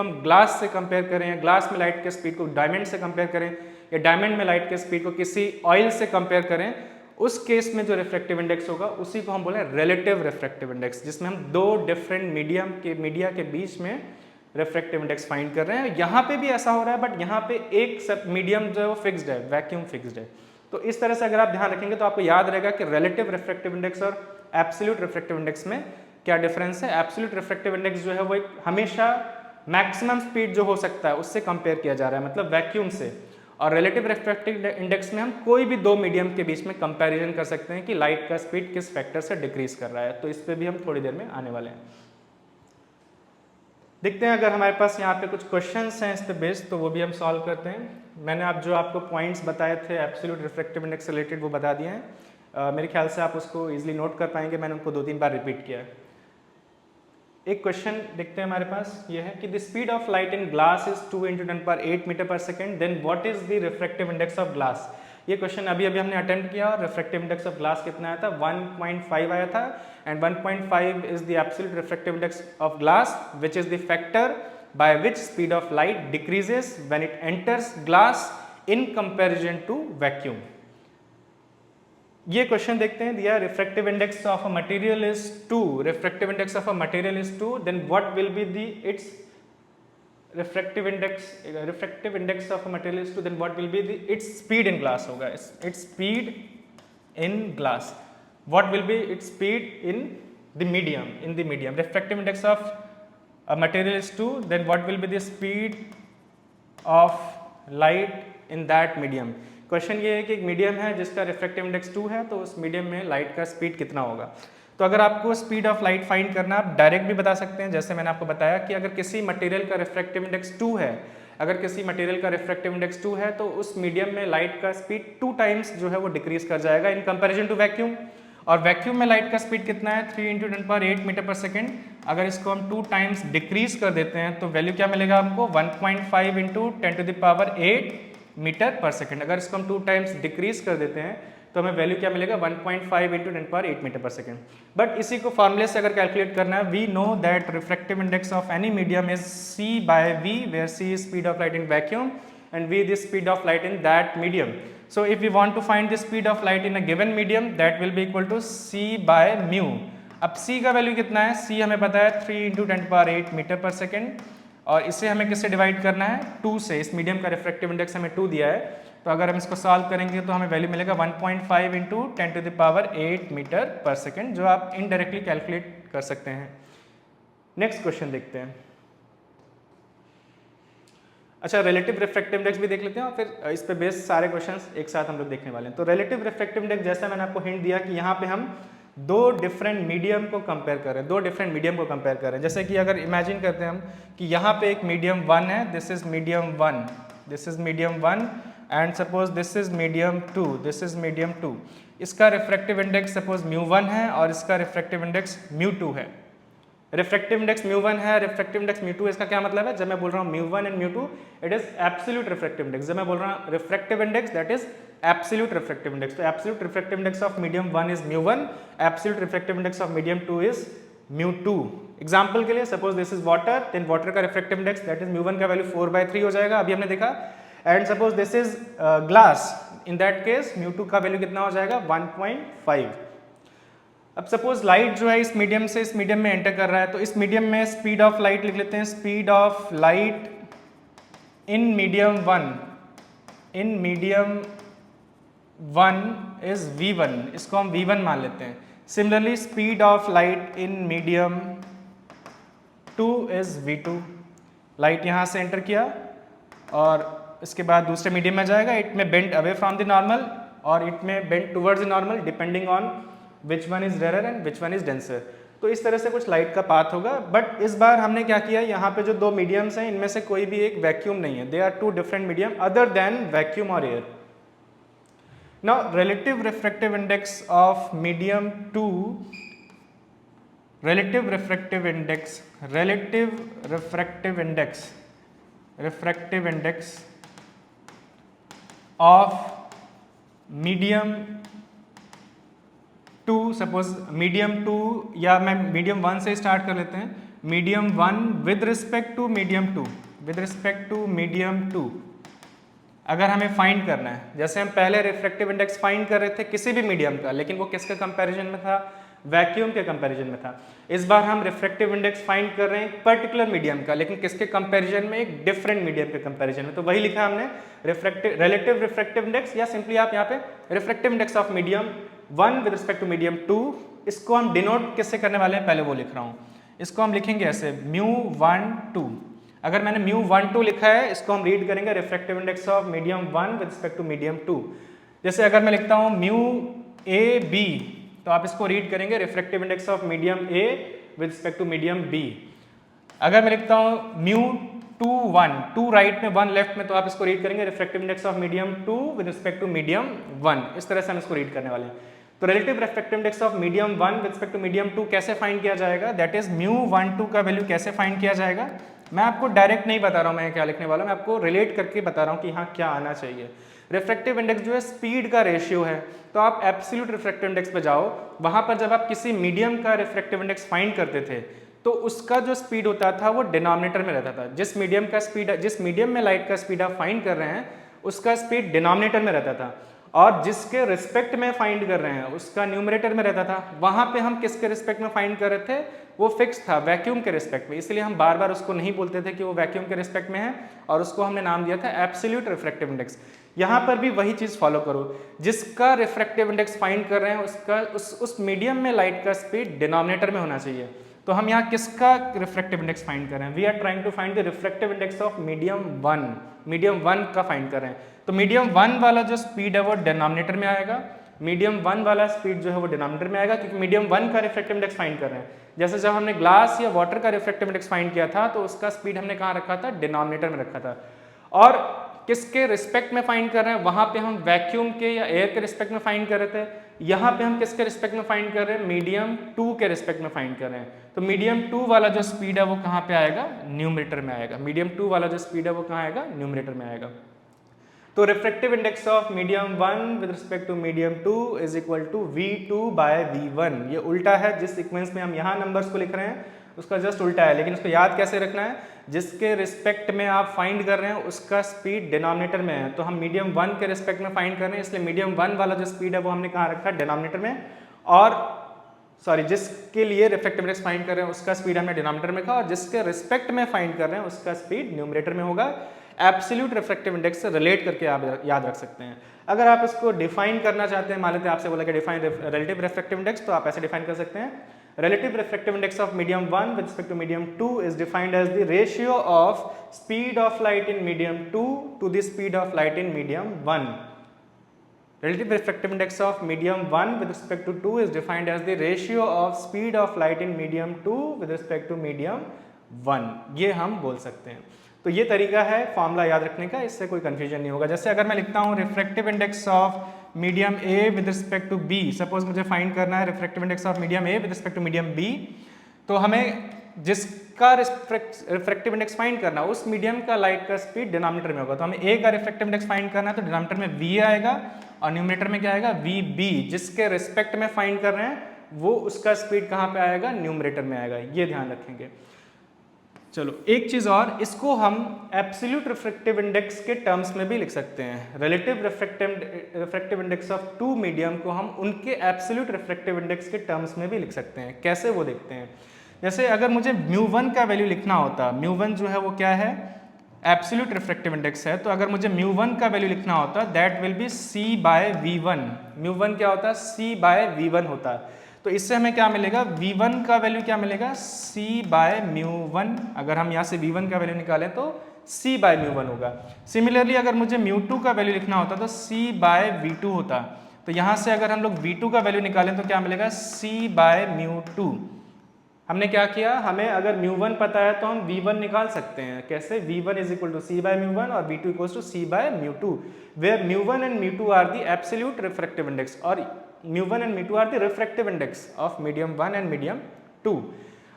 हम ग्लास से कंपेयर करें, या ग्लास में लाइट के स्पीड को डायमंड से कंपेयर करें, या डायमंड में लाइट के स्पीड को किसी ऑयल से कंपेयर करें, उस केस में जो रिफ्रैक्टिव इंडेक्स होगा उसी को हम बोले रिलेटिव रिफ्रैक्टिव इंडेक्स, जिसमें हम 2 डिफरेंट मीडिया के बीच में रिफ्रैक्टिव इंडेक्स फाइंड कर रहे हैं। यहाँ पे भी ऐसा हो रहा है, बट यहाँ पे एक सब मीडियम जो है वो फिक्स्ड है, वैक्यूम फिक्स्ड है। तो इस तरह से अगर आप ध्यान रखेंगे तो आपको याद रहेगा कि रिलेटिव रिफ्रैक्टिव इंडेक्स और एब्सोल्यूट रिफ्रैक्टिव इंडेक्स में क्या डिफरेंस है। एब्सोल्यूट रिफ्रैक्टिव इंडेक्स जो है वो एक हमेशा मैक्सिमम स्पीड जो हो सकता है उससे कंपेयर किया जा रहा है, मतलब वैक्यूम से। और रिलेटिव रिफ्रैक्टिव इंडेक्स में हम कोई भी दो मीडियम के बीच में कंपैरिजन कर सकते हैं कि लाइट का स्पीड किस फैक्टर से डिक्रीज कर रहा है। तो इस पे भी हम थोड़ी देर में आने वाले हैं। देखते हैं अगर हमारे पास यहाँ पे कुछ क्वेश्चंस हैं इस पे बेस्ड, तो वो भी हम सॉल्व करते हैं। मैंने आप जो आपको पॉइंट्स बताए थे एब्सोल्यूट रिफ्रैक्टिव इंडेक्स रिलेटेड वो बता दिए हैं। मेरे ख्याल से आप उसको इजीली नोट कर पाएंगे, मैंने उनको 2-3 बार रिपीट किया है। एक क्वेश्चन देखते हैं हमारे पास, ये है कि the speed of light in glass is 2 × 10⁸ metre per second, then what is the refractive index of glass. ये क्वेश्चन अभी अभी हमने अटेम्प्ट किया और रिफ्रैक्टिव इंडेक्स ऑफ ग्लास कितना आया था, 1.5 आया था। And 1.5 is the absolute refractive index of glass which is the factor by which speed of light decreases when it enters glass in comparison to vacuum। ये question देखते हैं, दिया refractive index of a material is 2, refractive index of a material is 2, then what will be the its refractive index of a material is 2, then what will be the its speed in glass होगा, its speed in glass. What will be its speed in the medium, refractive index of a material is 2, then what will be the speed of light in that medium। Question ये है कि एक medium है जिसका refractive index 2 है, तो उस medium में लाइट का स्पीड कितना होगा। तो अगर आपको स्पीड ऑफ लाइट फाइंड करना, आप डायरेक्ट भी बता सकते हैं, जैसे मैंने आपको बताया कि अगर किसी मटेरियल का रिफ्रैक्टिव इंडेक्स 2 है, अगर किसी मटेरियल का रिफ्रैक्टिव इंडेक्स 2 है तो उस मीडियम में लाइट का स्पीड 2 टाइम्स जो है वो डिक्रीज कर जाएगा इन कंपेरिजन टू वैक्यूम। और वैक्यूम में लाइट का स्पीड कितना है, 3 × 10⁸ मीटर पर सेकेंड। अगर इसको हम 2 टाइम्स डिक्रीज कर देते हैं तो वैल्यू क्या मिलेगा हमको, 1.5 × 10⁸ मीटर पर सेकेंड। अगर इसको हम 2 टाइम्स डिक्रीज कर देते हैं तो हमें वैल्यू क्या मिलेगा, 1.5 × 10⁸ मीटर पर सेकेंड। बट इसी को फॉर्मूले से अगर कैलकुलेट करना है, we know that refractive index of any medium is C/V, where C is speed of light in vacuum and V the speed of light in that medium। So if we want to find the speed of light in a given medium, that will be equal to C/μ। अब C का value कितना है, C हमें पता है 3 × 10⁸ metre per second, और इसे हमें किससे डिवाइड करना है, 2 से। इस मीडियम का रिफ्रैक्टिव इंडेक्स हमें 2 दिया है, तो अगर हम इसको सॉल्व करेंगे तो हमें वैल्यू मिलेगा 1.5 × 10⁸ मीटर पर सेकेंड, जो आप इनडायरेक्टली कैलकुलेट कर सकते हैं। नेक्स्ट क्वेश्चन देखते हैं। अच्छा, रिलेटिव रिफ्रैक्टिव इंडेक्स भी देख लेते हैं और फिर इस पे बेस्ड सारे क्वेश्चंस एक साथ हम लोग देखने वाले हैं। तो रिलेटिव रिफ्रैक्टिव इंडेक्स, जैसा मैंने आपको हिंट दिया कि यहाँ पे हम 2 डिफरेंट मीडियम को कंपेयर कर रहे हैं, 2 डिफरेंट मीडियम को कंपेयर कर रहे हैं। जैसे कि अगर इमेजिन करते हैं हम कि यहाँ पे एक मीडियम 1 है, this is medium 1, this is medium 1, and suppose this is medium 2, this is medium 2। इसका रिफ्रैक्टिव इंडेक्स सपोज μ1 है और इसका रिफ्रैक्टिव इंडेक्स μ2 है। रिफ्रैक्टिव इंडेक्स μ1 है, रिफ्रैक्टिव इंडेक्स μ2, इसका क्या मतलब है, जब मैं बोल रहा हूँ μ1 and μ2 it is absolute refractive index. जब मैं बोल रहा हूँ refractive index that is absolute refractive index. तो absolute refractive index of medium 1 is μ1, absolute refractive index of medium 2 is μ2। Example के लिए suppose this is water, then water का refractive index that is μ1 का वैल्यू 4/3 हो जाएगा, अभी हमने देखा। And suppose this is glass, in that case μ2 का वैल्यू कितना हो जाएगा, 1.5। अब सपोज लाइट जो है इस मीडियम से इस मीडियम में एंटर कर रहा है, तो इस मीडियम में स्पीड ऑफ लाइट लिख लेते हैं, speed of light in medium 1, in medium 1 is v1, इसको हम v1 मान लेते हैं। Similarly speed of light in medium 2 is v2। Light यहाँ से एंटर किया और इसके बाद दूसरे मीडियम में जाएगा, इट में bend away from the normal और इट में bend towards the normal depending on which one is rare and which one is denser. तो इस तरह से कुछ लाइट का पाथ होगा। बट इस बार हमने क्या किया, यहाँ पे जो 2 मीडियम्स हैं इनमें से कोई भी एक वैक्यूम नहीं है, they are 2 different medium other than vacuum और air. Now relative refractive index of medium 2, refractive index of medium 2, suppose medium 2 या मैं मीडियम 1 से स्टार्ट कर लेते हैं, medium 1 with respect to medium 2, with respect to medium 2 अगर हमें find करना है, जैसे हम पहले रिफ्रैक्टिव इंडेक्स फाइंड कर रहे थे किसी भी मीडियम का, लेकिन वो किसके कंपैरिजन में था, वैक्यूम के कंपैरिजन में था। इस बार हम रिफ्रैक्टिव इंडेक्स फाइंड कर रहे हैं एक पर्टिकुलर मीडियम का, लेकिन किसके कंपैरिजन में, एक डिफरेंट मीडियम के कंपैरिजन में। तो वही लिखा हमने रिलेटिव रिफ्रैक्टिव इंडेक्स, या सिंपली आप यहाँ पे refractive index of medium 1 with respect to medium 2। इसको हम डिनोट किससे करने वाले हैं, पहले वो लिख रहा हूँ। इसको हम लिखेंगे ऐसे μ1 2। अगर मैंने μ1 2 लिखा है, इसको हम रीड करेंगे refractive index of medium 1 with respect to medium 2। जैसे अगर मैं लिखता हूँ μAB, तो आप इसको रीड करेंगे refractive index of medium A with respect to medium B। अगर मैं लिखता हूँ μ21, 2 राइट में 1 लेफ्ट में, तो आप इसको रीड करेंगे refractive index of medium 2 with respect to medium 1। इस तरह से हम इसको रीड करने वाले हैं। तो relative refractive index of medium 1 with respect to medium 2 कैसे फाइंड किया जाएगा, दैट इज μ12 का वैल्यू कैसे फाइंड किया जाएगा। मैं आपको डायरेक्ट नहीं बता रहा हूँ मैं क्या लिखने वाला हूँ, मैं आपको रिलेट करके बता रहा हूँ कि हाँ क्या आना चाहिए। रिफ्रैक्टिव इंडेक्स जो है स्पीड का रेशियो है, तो आप एब्सोल्यूट रिफ्रैक्टिव इंडेक्स पे जाओ, वहां पर जब आप किसी मीडियम का रिफ्रैक्टिव इंडेक्स फाइंड करते थे तो उसका जो स्पीड होता था वो डिनोमिनेटर में रहता था। जिस मीडियम का स्पीड, जिस मीडियम में लाइट का स्पीड आप फाइंड कर रहे हैं उसका स्पीड डिनोमिनेटर में रहता था, और जिसके रिस्पेक्ट में फाइंड कर रहे हैं उसका न्यूमरेटर में रहता था। वहां पे हम किसके रिस्पेक्ट में फाइंड कर रहे थे, वो फिक्स था वैक्यूम के रिस्पेक्ट में, इसलिए हम बार बार उसको नहीं बोलते थे कि वो वैक्यूम के रिस्पेक्ट में है, और उसको हमने नाम दिया था एब्सोल्यूट रिफ्रैक्टिव इंडेक्स। यहाँ पर भी वही चीज फॉलो करो, जिसका रिफ्रैक्टिव इंडेक्स फाइंड कर रहे हैं उसका उस मीडियम में लाइट का स्पीड डिनोमिनेटर में होना चाहिए। तो हम यहाँ किसका रिफ्रैक्टिव इंडेक्स फाइंड कर रहे हैं, we are trying to find the refractive index of medium 1, medium 1 का फाइंड कर रहे हैं। तो मीडियम 1 वाला जो स्पीड है वो डिनोमिनेटर में आएगा, मीडियम 1 वाला स्पीड जो है वो डिनोमिनेटर में आएगा, क्योंकि मीडियम 1 का रिफ्रैक्टिव इंडेक्स फाइंड कर रहे हैं। जैसे जब हमने ग्लास या वाटर का रिफ्रैक्टिव इंडेक्स फाइंड किया था तो उसका स्पीड हमने कहाँ रखा था, डिनोमिनेटर में रखा था। और किसके रिस्पेक्ट में फाइंड कर रहे हैं, वहां पे हम वैक्यूम के या एयर के रिस्पेक्ट में फाइंड कर रहे थे, यहाँ पे हम किसके रिस्पेक्ट में फाइंड कर रहे हैं, मीडियम 2 के रिस्पेक्ट में फाइंड कर रहे हैं। तो मीडियम 2 वाला जो स्पीड है वो कहाँ पे आएगा, न्यूमरेटर में आएगा। मीडियम 2 वाला जो स्पीड है वो कहाँ आएगा, न्यूमरेटर में आएगा। तो refractive index of medium 1 with respect to medium 2 is equal to V2 by V1। ये उल्टा है, जिस सीक्वेंस में हम यहाँ नंबर्स को लिख रहे हैं उसका जस्ट उल्टा है, लेकिन उसको याद कैसे रखना है, जिसके रिस्पेक्ट में आप फाइंड कर रहे हैं उसका स्पीड डिनोमिनेटर में है। तो हम मीडियम 1 के रिस्पेक्ट में फाइंड कर रहे हैं, इसलिए मीडियम 1 वाला जो स्पीड है वो हमने कहाँ रखा है, डिनोमिनेटर में। और सॉरी, जिसके लिए रिफ्रैक्टिव इंडेक्स फाइंड कर रहे हैं उसका स्पीड हमने डिनोमिनेटर में रखा, और जिसके रिस्पेक्ट में फाइंड कर रहे हैं उसका स्पीड न्यूमरेटर में होगा। एब्सोल्यूट रिफ्रैक्टिव इंडेक्स से रिलेट करके आप याद रख सकते हैं। अगर आप इसको डिफाइन करना चाहते हैं, मान लेते हैं आपसे बोला कि डिफाइन रिलेटिव रिफ्रैक्टिव इंडेक्स, तो आप ऐसे डिफाइन कर सकते हैं, relative refractive index of medium 1 with respect to medium 2 is defined as the ratio of speed of light in medium 2 to the speed of light in medium 1. Relative refractive index of medium 1 with respect to 2 is defined as the ratio of speed of light in medium 2 with respect to medium 1. ये हम बोल सकते हैं। तो ये तरीका है formula याद रखने का, इससे कोई कंफ्यूजन नहीं होगा। जैसे अगर मैं लिखता हूँ refractive index of medium A with respect to B, suppose मुझे फाइंड करना है refractive index of medium A with respect to medium B, तो हमें जिसका रिफ्रैक्टिव इंडेक्स फाइंड करना है उस मीडियम का लाइट का स्पीड डिनोमिनेटर में होगा। तो हमें A का रिफ्रैक्टिव इंडेक्स फाइंड करना है, तो डिनोमिनेटर में V आएगा और न्यूमरेटर में क्या आएगा, VB। जिसके रिस्पेक्ट में फाइंड कर रहे हैं वो उसका स्पीड कहाँ पे आएगा, न्यूमरेटर में आएगा। ये ध्यान रखेंगे। चलो एक चीज और, इसको हम एब्सोल्यूट रिफ्रैक्टिव इंडेक्स के टर्म्स में भी लिख सकते हैं। Relative refractive index of two medium को हम उनके एब्सोल्यूट रिफ्रैक्टिव इंडेक्स के टर्म्स में भी लिख सकते हैं। कैसे, वो देखते हैं। जैसे अगर मुझे μ1 का वैल्यू लिखना होता, μ1 जो है वो क्या है, एब्सोल्यूट रिफ्रैक्टिव इंडेक्स है, तो अगर मुझे μ1 का वैल्यू लिखना होता दैट विल बी C/V1। μ1 क्या होता है, C/V1 होता है। तो इससे हमें क्या मिलेगा, V1 का वैल्यू क्या मिलेगा, C/μ1। अगर हम यहाँ से V1 का वैल्यू निकालें तो C/μ1 होगा। सिमिलरली अगर मुझे μ2 का वैल्यू लिखना होता तो C/V2 होता। तो यहाँ से अगर हम लोग V2 का वैल्यू निकालें तो क्या मिलेगा, C/μ2। हमने क्या किया, हमें अगर μ1 पता है तो हम V1 निकाल सकते हैं। कैसे, V1 is equal to C/μ1 और V2 equal to C/μ2, where μ1 and μ2 are the absolute refractive index और μ1 and μ2 are the refractive index of medium 1 and medium 2।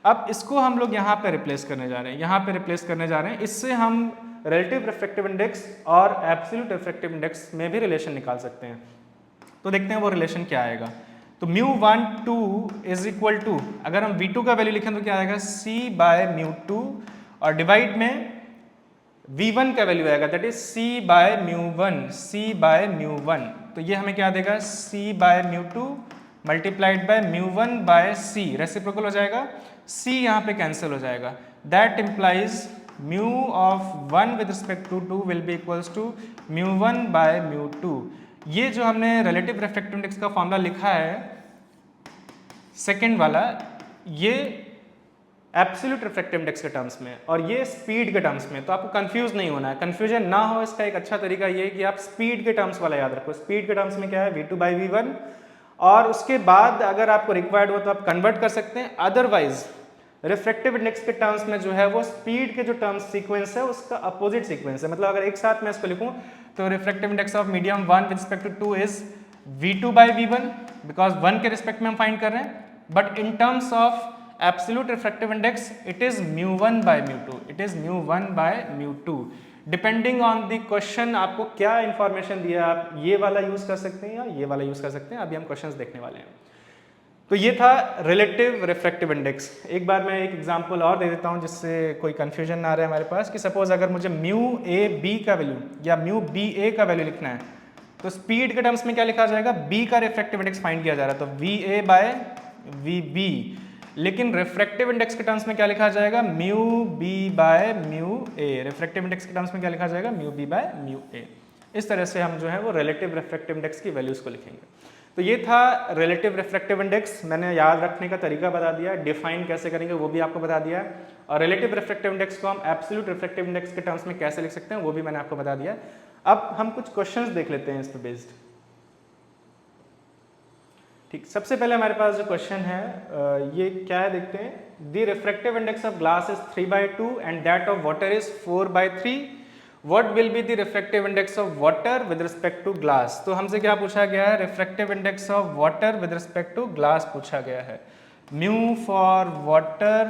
अब इसको हम लोग यहाँ पे रिप्लेस करने जा रहे हैं, यहाँ पे रिप्लेस करने जा रहे हैं। इससे हम रिलेटिव रिफ्रैक्टिव इंडेक्स और एब्सोल्यूट रिफ्रैक्टिव इंडेक्स में भी रिलेशन निकाल सकते हैं। तो देखते हैं वो रिलेशन क्या आएगा। तो μ1 2 इज इक्वल टू, अगर हम V2 का वैल्यू लिखें तो क्या आएगा, C/μ2 और डिवाइड में V1 का वैल्यू आएगा दैट इज C/μ1, C/μ1। तो ये हमें क्या देगा, C/μ2 multiplied by μ1 by c, reciprocal हो जाएगा, c यहाँ पे कैंसिल हो जाएगा, that implies mu of 1 with respect to 2 will be equals to μ1 by μ2। ये जो हमने रिलेटिव रिफ्रैक्टिव इंडेक्स का फॉर्मूला लिखा है सेकेंड वाला, ये एब्सोल्यूट रिफ्रैक्टिव इंडेक्स के टर्म्स में और ये स्पीड के टर्म्स में, तो आपको कंफ्यूज नहीं होना है। कंफ्यूजन ना हो इसका एक अच्छा तरीका ये है कि आप स्पीड के टर्म्स वाला याद रखो। स्पीड के टर्म्स में क्या है, v2 बाई v1, और उसके बाद अगर आपको रिक्वायर्ड हो तो आप कन्वर्ट कर सकते हैं। अदरवाइज रिफ्रैक्टिव इंडेक्स के टर्म्स में जो है वो स्पीड के जो टर्म्स सीक्वेंस है उसका अपोजिट सीक्वेंस है। मतलब अगर एक साथ मैं इसको लिखूं तो refractive index of medium 1 with respect to 2 is v2 by v1, because 1 के रिस्पेक्ट में हम फाइंड कर रहे हैं, but in terms of absolute refractive index it is μ1 by μ2, it is μ1 by μ2। Depending on the question आपको क्या information दिया, आप ये वाला यूज कर सकते हैं या ये वाला यूज कर सकते हैं। अभी हम क्वेश्चंस देखने वाले हैं। तो ये था रिलेटिव रिफ्रैक्टिव इंडेक्स। एक बार मैं एक एग्जांपल और दे देता हूँ जिससे कोई कंफ्यूजन ना रहे हमारे पास, कि सपोज अगर मुझे म्यू ए बी का वैल्यू या म्यू बी ए का वैल्यू लिखना है, तो स्पीड के टर्म्स में क्या लिखा जाएगा, बी का रिफ्रैक्टिव इंडेक्स फाइंड किया जा रहा है, तो V A by V B. लेकिन रिफ्रैक्टिव इंडेक्स के टर्म्स में क्या लिखा जाएगा, mu B by mu A. Refractive index के टर्म्स में क्या लिखा जाएगा, mu B by mu A. इस तरह से हम जो है वो रिलेटिव रिफ्रैक्टिव इंडेक्स की वैल्यूज को लिखेंगे। तो ये था रिलेटिव रिफ्रैक्टिव इंडेक्स। मैंने याद रखने का तरीका बता दिया, डिफाइन कैसे करेंगे वो भी आपको बता दिया, और रिलेटिव रिफ्रैक्टिव इंडेक्स को हम एब्सोल्यूट रिफ्रैक्टिव इंडेक्स के टर्म्स में कैसे लिख सकते हैं वो भी मैंने आपको बता दिया। अब हम कुछ क्वेश्चंस देख लेते हैं इस पे बेस्ड। ठीक, सबसे पहले हमारे पास जो क्वेश्चन है ये क्या है देखते हैं। The refractive index of glass is 3/2 and that of water is 4/3। What will be the refractive index of water with respect to glass. तो हमसे क्या पूछा गया है, refractive index of water with respect to glass पूछा गया है। Mu for water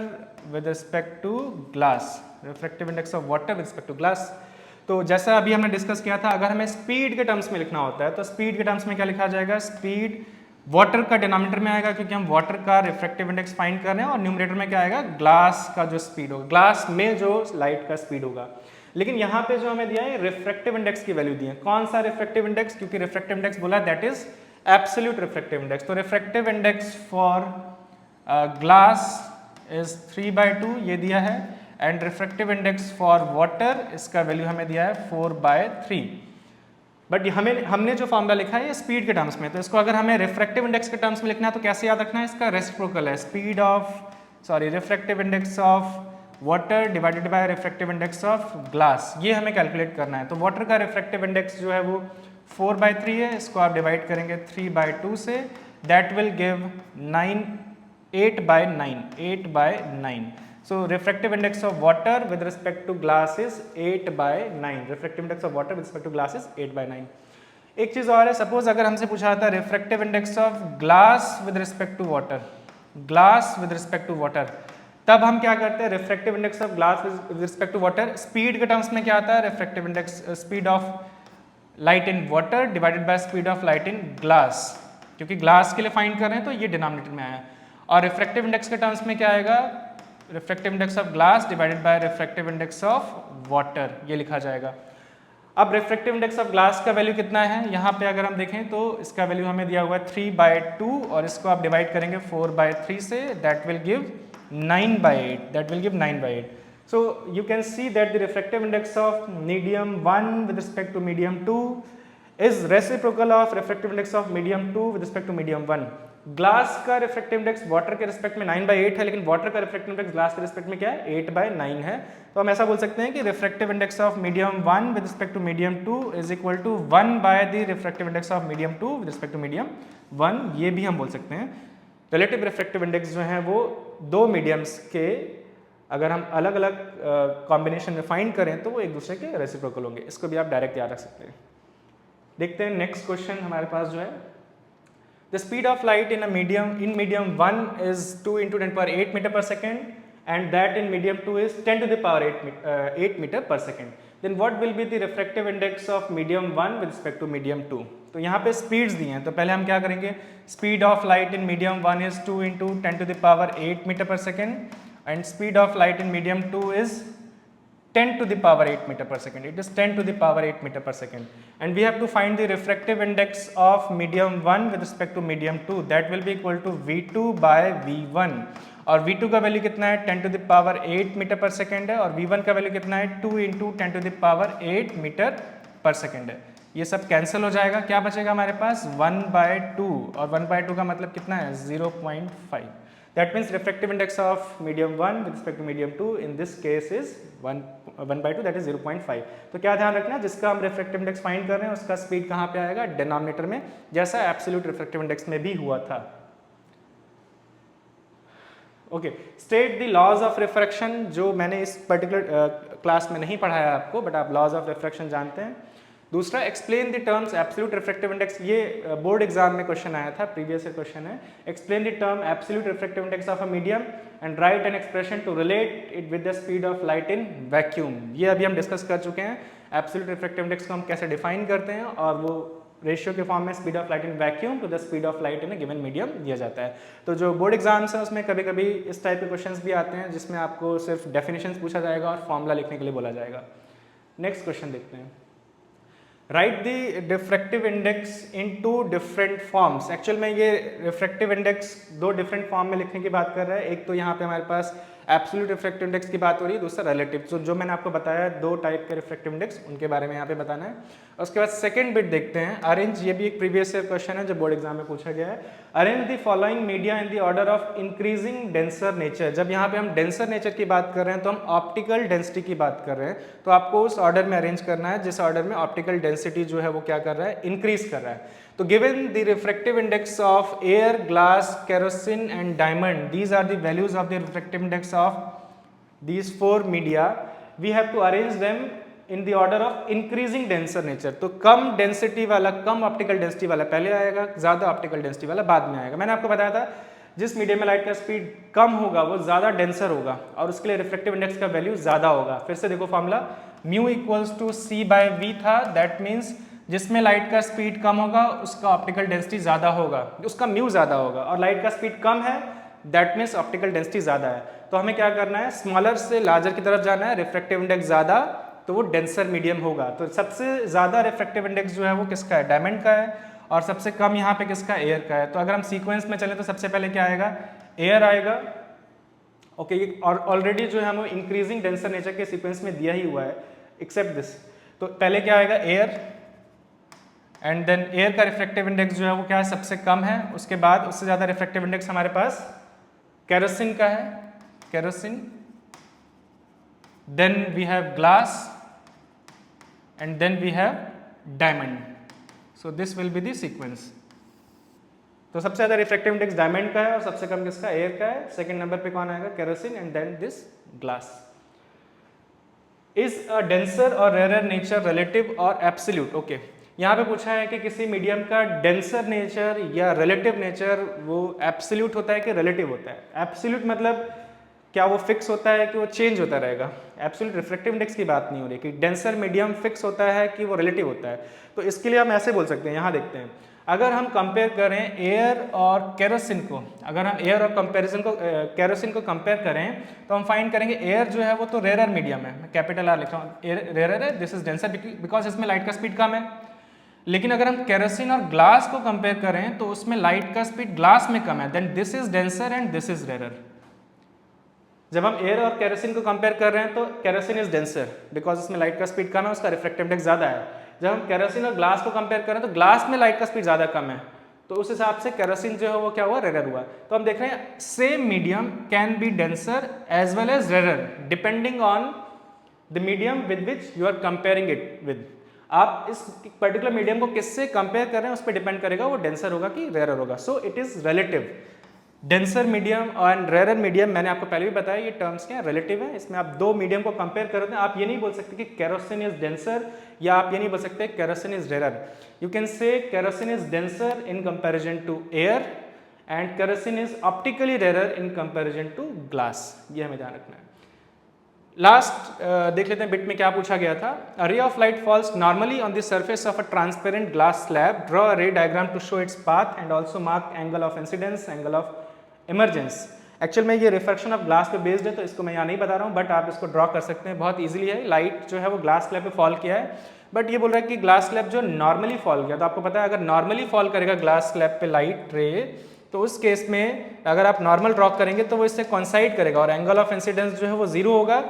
with respect to glass, refractive index of water with respect to glass. तो जैसा अभी हमने डिस्कस किया था, अगर हमें स्पीड के टर्म्स में लिखना होता है तो स्पीड के टर्म्स में क्या लिखा जाएगा, स्पीड वाटर का डिनोमिनेटर में आएगा क्योंकि हम वाटर का रिफ्रैक्टिव इंडेक्स फाइंड कर रहे हैं, और न्यूमरेटर में क्या आएगा, ग्लास का जो स्पीड होगा, ग्लास में जो लाइट का स्पीड होगा। लेकिन यहाँ पे जो हमें दिया है रिफ्रैक्टिव इंडेक्स की वैल्यू दी है। कौन सा रिफ्रैक्टिव इंडेक्स, क्योंकि रिफ्रैक्टिव इंडेक्स बोला that is absolute refractive index. तो refractive index for glass is 3/2 ये दिया है, and refractive index for water इसका वैल्यू हमें दिया है 4/3। बट हमने जो फॉर्मूला लिखा है ये स्पीड के टर्म्स में, तो इसको अगर हमें रिफ्रैक्टिव इंडेक्स के टर्म्स में लिखना है तो कैसे याद रखना है, इसका रेसिप्रोकल है, speed of refractive index of water divided bye refractive index of glass, ये हमें कैलकुलेट करना है। तो वाटर का रिफ्रैक्टिव इंडेक्स जो है वो 4/3 है, इसको आप डिवाइड करेंगे 3/2 से, that will give 8/9। So refractive index of water with respect to glass is 8/9. Refractive index of water with respect to glass is 8/9. एक चीज और है, सपोज अगर हमसे पूछा था refractive index of glass with respect to water, glass with respect to water, तब हम क्या करते हैं, refractive index of glass with respect to water, speed के टर्म्स में क्या आता है, refractive index speed of light in water divided by speed of light in glass, क्योंकि ग्लास के लिए फाइंड कर रहे हैं तो ये डिनोमिनेटर में आया। और रिफ्रैक्टिव इंडेक्स के टर्म्स में क्या आएगा, refractive index of glass divided by refractive index of water, ये लिखा जाएगा। अब रिफ्रैक्टिव इंडेक्स ऑफ ग्लास का वैल्यू कितना है, यहाँ पे अगर हम देखें तो इसका वैल्यू हमें दिया हुआ है 3/2, और इसको आप डिवाइड करेंगे 4/3 से, that will give 9/8। So you can see that the refractive index of medium 1 with respect to medium 2 is reciprocal of refractive index of medium 2 with respect to medium 1. Glass का रिफ्रैक्टिव इंडेक्स वाटर के respect में 9/8 है, लेकिन water का refractive index glass के respect में क्या है, 8/9 है। तो हम ऐसा बोल सकते हैं कि refractive index of medium 1 with respect to medium 2 is equal to 1 by the refractive index of medium 2 with respect to medium 1, ये भी हम बोल सकते हैं। रिलेटिव रिफ्रैक्टिव इंडेक्स जो है वो दो मीडियम्स के अगर हम अलग अलग कॉम्बिनेशन में फाइंड करें तो वो एक दूसरे के रेसिप्रोकल होंगे, इसको भी आप डायरेक्ट याद रख सकते हैं। देखते हैं नेक्स्ट क्वेश्चन हमारे पास जो है, the speed of light in medium 1 is 2 × 10⁸ meter per second, and that in medium 2 is 10 to the power 8 meter per second. Then what will be the refractive index of medium 1 with respect to medium 2? तो यहाँ पे speeds दी हैं, तो पहले हम क्या करेंगे, speed of light in medium 1 is 2 × 10⁸ meter per second, and speed of light in medium 2 is 10 to the power 8 meter per second. It is 10 to the power 8 meter per second. And we have to find the refractive index of medium 1 with respect to medium 2. That will be equal to V2 by V1. और V2 का value कितना है 10 to the power 8 meter per second है, और V1 का value कितना है 2 into 10 to the power 8 meter per second है. ये सब कैंसिल हो जाएगा, क्या बचेगा हमारे पास 1/2, और 1/2 का मतलब कितना है 0.5. That means refractive index of medium 1 with respect to medium 2 in this case is 1/2, that is 0.5. तो क्या ध्यान रखना, जिसका हम refractive index फाइंड कर रहे हैं उसका स्पीड कहाँ पे आएगा, डिनोमिनेटर में, जैसा एब्सोल्यूट refractive index में भी हुआ था. Okay, state the laws of refraction, जो मैंने इस पर्टिकुलर क्लास में नहीं पढ़ाया आपको, बट आप लॉज ऑफ रिफ्रैक्शन जानते हैं. दूसरा, explain the terms absolute refractive index. ये बोर्ड एग्जाम में क्वेश्चन आया था, प्रीवियस ईयर क्वेश्चन है. Explain the term absolute refractive index of a medium and write an expression to relate it with the speed of light in vacuum. ये अभी हम discuss कर चुके हैं. एब्सोल्यूट रिफ्रैक्टिव इंडेक्स को हम कैसे डिफाइन करते हैं, और वो रेशियो के फॉर्म में speed of light in vacuum to the speed of light in a given medium दिया जाता है. तो जो बोर्ड एग्जाम्स हैं उसमें कभी कभी इस टाइप के क्वेश्चंस भी आते हैं जिसमें आपको सिर्फ डेफिनेशंस पूछा जाएगा और फॉर्मूला लिखने के लिए बोला जाएगा. नेक्स्ट क्वेश्चन देखते हैं. Right the refractive index in 2 different forms. Actual में ये रिफ्रैक्टिव इंडेक्स 2 डिफरेंट फॉर्म में लिखने की बात कर रहा है. एक तो यहाँ पे हमारे पास एब्सोल्यूट रिफ्रैक्टिव इंडेक्स की बात हो रही है, दूसरा रिलेटिव. तो जो मैंने आपको बताया 2 टाइप के रिफ्रैक्टिव इंडेक्स, उनके बारे में यहाँ पे बताना है. उसके बाद सेकंड बिट देखते हैं, अरेंज. ये भी एक प्रीवियस ईयर क्वेश्चन है जो बोर्ड एग्जाम में पूछा गया है. Arrange the following media in the order of increasing denser nature. जब यहाँ पे हम डेंसर नेचर की बात कर रहे हैं तो हम ऑप्टिकल डेंसिटी की बात कर रहे हैं. तो आपको उस ऑर्डर में अरेंज करना है जिस ऑर्डर में ऑप्टिकल डेंसिटी जो है वो क्या कर रहा है, इंक्रीज कर रहा है. तो given the refractive index of air, glass, kerosene and diamond, these are the values of the refractive index of these 4 media. we have to arrange them in the order of increasing denser nature. तो कम density वाला, कम optical density वाला पहले आएगा, ज़्यादा optical density वाला बाद में आएगा. मैंने आपको बताया था जिस मीडियम में लाइट का स्पीड कम होगा वो ज़्यादा डेंसर होगा और उसके लिए रिफ्रैक्टिव इंडेक्स का वैल्यू ज़्यादा होगा. फिर से देखो formula, mu equals to C/V था. दैट मीन्स जिसमें लाइट का स्पीड कम होगा उसका ऑप्टिकल डेंसिटी ज़्यादा होगा, उसका म्यू ज़्यादा होगा. और लाइट का स्पीड कम है, दैट मीन्स ऑप्टिकल डेंसिटी ज़्यादा है. तो हमें क्या करना है, स्मॉलर से लार्जर की तरफ जाना है. रिफ्रैक्टिव इंडेक्स ज़्यादा तो वो डेंसर मीडियम होगा. तो सबसे ज़्यादा रिफ्रैक्टिव इंडेक्स जो है वो किसका है, डायमंड का है, और सबसे कम यहाँ पे किसका, एयर का है. तो अगर हम सीक्वेंस में चलें तो सबसे पहले क्या आएगा, एयर आएगा. ओके, और ऑलरेडी जो है हम इंक्रीजिंग डेंसर नेचर के सीक्वेंस में दिया ही हुआ है, एक्सेप्ट दिस. तो पहले क्या आएगा, एयर, एंड देन एयर का रिफ्रैक्टिव इंडेक्स जो है वो क्या है, सबसे कम है. उसके बाद उससे ज़्यादा रिफ्रैक्टिव इंडेक्स हमारे पास केरोसिन का है, kerosene. Then we have glass and then we have diamond. So this will be the sequence. तो सबसे ज़्यादा रिफ्रैक्टिव इंडेक्स डायमंड का है और सबसे कम किसका, एयर का है. सेकंड नंबर पे कौन आएगा, kerosene, and then this glass. Is a denser और रेयर नेचर रिलेटिव और एब्सोल्यूट. ओके, यहाँ पे पूछा है कि किसी मीडियम का डेंसर नेचर या रिलेटिव नेचर वो एब्सोल्यूट होता है कि रिलेटिव होता है. एब्सोल्यूट मतलब क्या वो फिक्स होता है कि वो चेंज होता रहेगा. एब्सोल्यूट रिफ्रैक्टिव इंडेक्स की बात नहीं हो रही कि डेंसर मीडियम फिक्स होता है कि वो रिलेटिव होता है. तो इसके लिए हम ऐसे बोल सकते हैं, यहाँ देखते हैं, अगर हम कंपेयर करें एयर और केरोसिन को, अगर हम एयर और केरोसिन को कंपेयर करें तो हम फाइंड करेंगे एयर जो है वो तो रेयर मीडियम है. मैं कैपिटल आर लिख रहा हूँ, एयर रेयर है, दिस इज डेंसर बिकॉज इसमें लाइट का स्पीड कम है. लेकिन अगर हम केरोसिन और ग्लास को कंपेयर करें तो उसमें लाइट का स्पीड ग्लास में कम है, then this is denser and this is rare. जब हम एयर और केरोसिन को कंपेयर कर रहे हैं तो केरोसिन इज डेंसर बिकॉज इसमें लाइट का स्पीड कम है, उसका रिफ्रैक्टिव इंडेक्स ज़्यादा है. जब हम केरोसिन और ग्लास को कंपेयर करें तो ग्लास में लाइट का स्पीड ज़्यादा कम है, तो उस हिसाब से केरोसिन जो है वो क्या हुआ, रेयर हुआ. तो हम देख रहे हैं same medium can be denser as well as rare depending on the medium with which you are comparing it with. आप इस पर्टिकुलर मीडियम को किससे कंपेयर कर रहे हैं उस पर डिपेंड करेगा वो डेंसर होगा कि रेयर होगा. So it is relative. Denser medium और रेयर मीडियम मैंने आपको पहले भी बताया, ये टर्म्स क्या है, रिलेटिव है. इसमें आप 2 मीडियम को कंपेयर कर रहे हैं. आप ये नहीं बोल सकते कि केरोसिन इज डेंसर, या आप ये नहीं बोल सकते kerosene is rare. You can say kerosene is denser in comparison to air and kerosene is optically rare in comparison to glass. ये हमें ध्यान रखना है. लास्ट देख लेते हैं बिट में क्या पूछा गया था. A ray of light falls normally on the surface of a transparent glass slab. Draw a ray diagram to show its path and also mark angle of incidence, angle of emergence actual में ये refraction of glass पे based है, तो इसको मैं यहाँ नहीं बता रहा हूँ, बट आप इसको ड्रॉ कर सकते हैं, बहुत ईजिली है। लाइट जो है वो ग्लास स्लैब पे फॉल किया है, बट ये बोल रहा है कि ग्लास स्लैब जो नॉर्मली फॉल किया, तो आपको पता है अगर नॉर्मली फॉल करेगा ग्लास स्लैब पे लाइट रे, तो उस केस में अगर आप नॉर्मल ड्रॉ करेंगे तो वो इससे कॉन्साइड करेगा और एंगल ऑफ इंसिडेंस जो है वो जीरो होगा।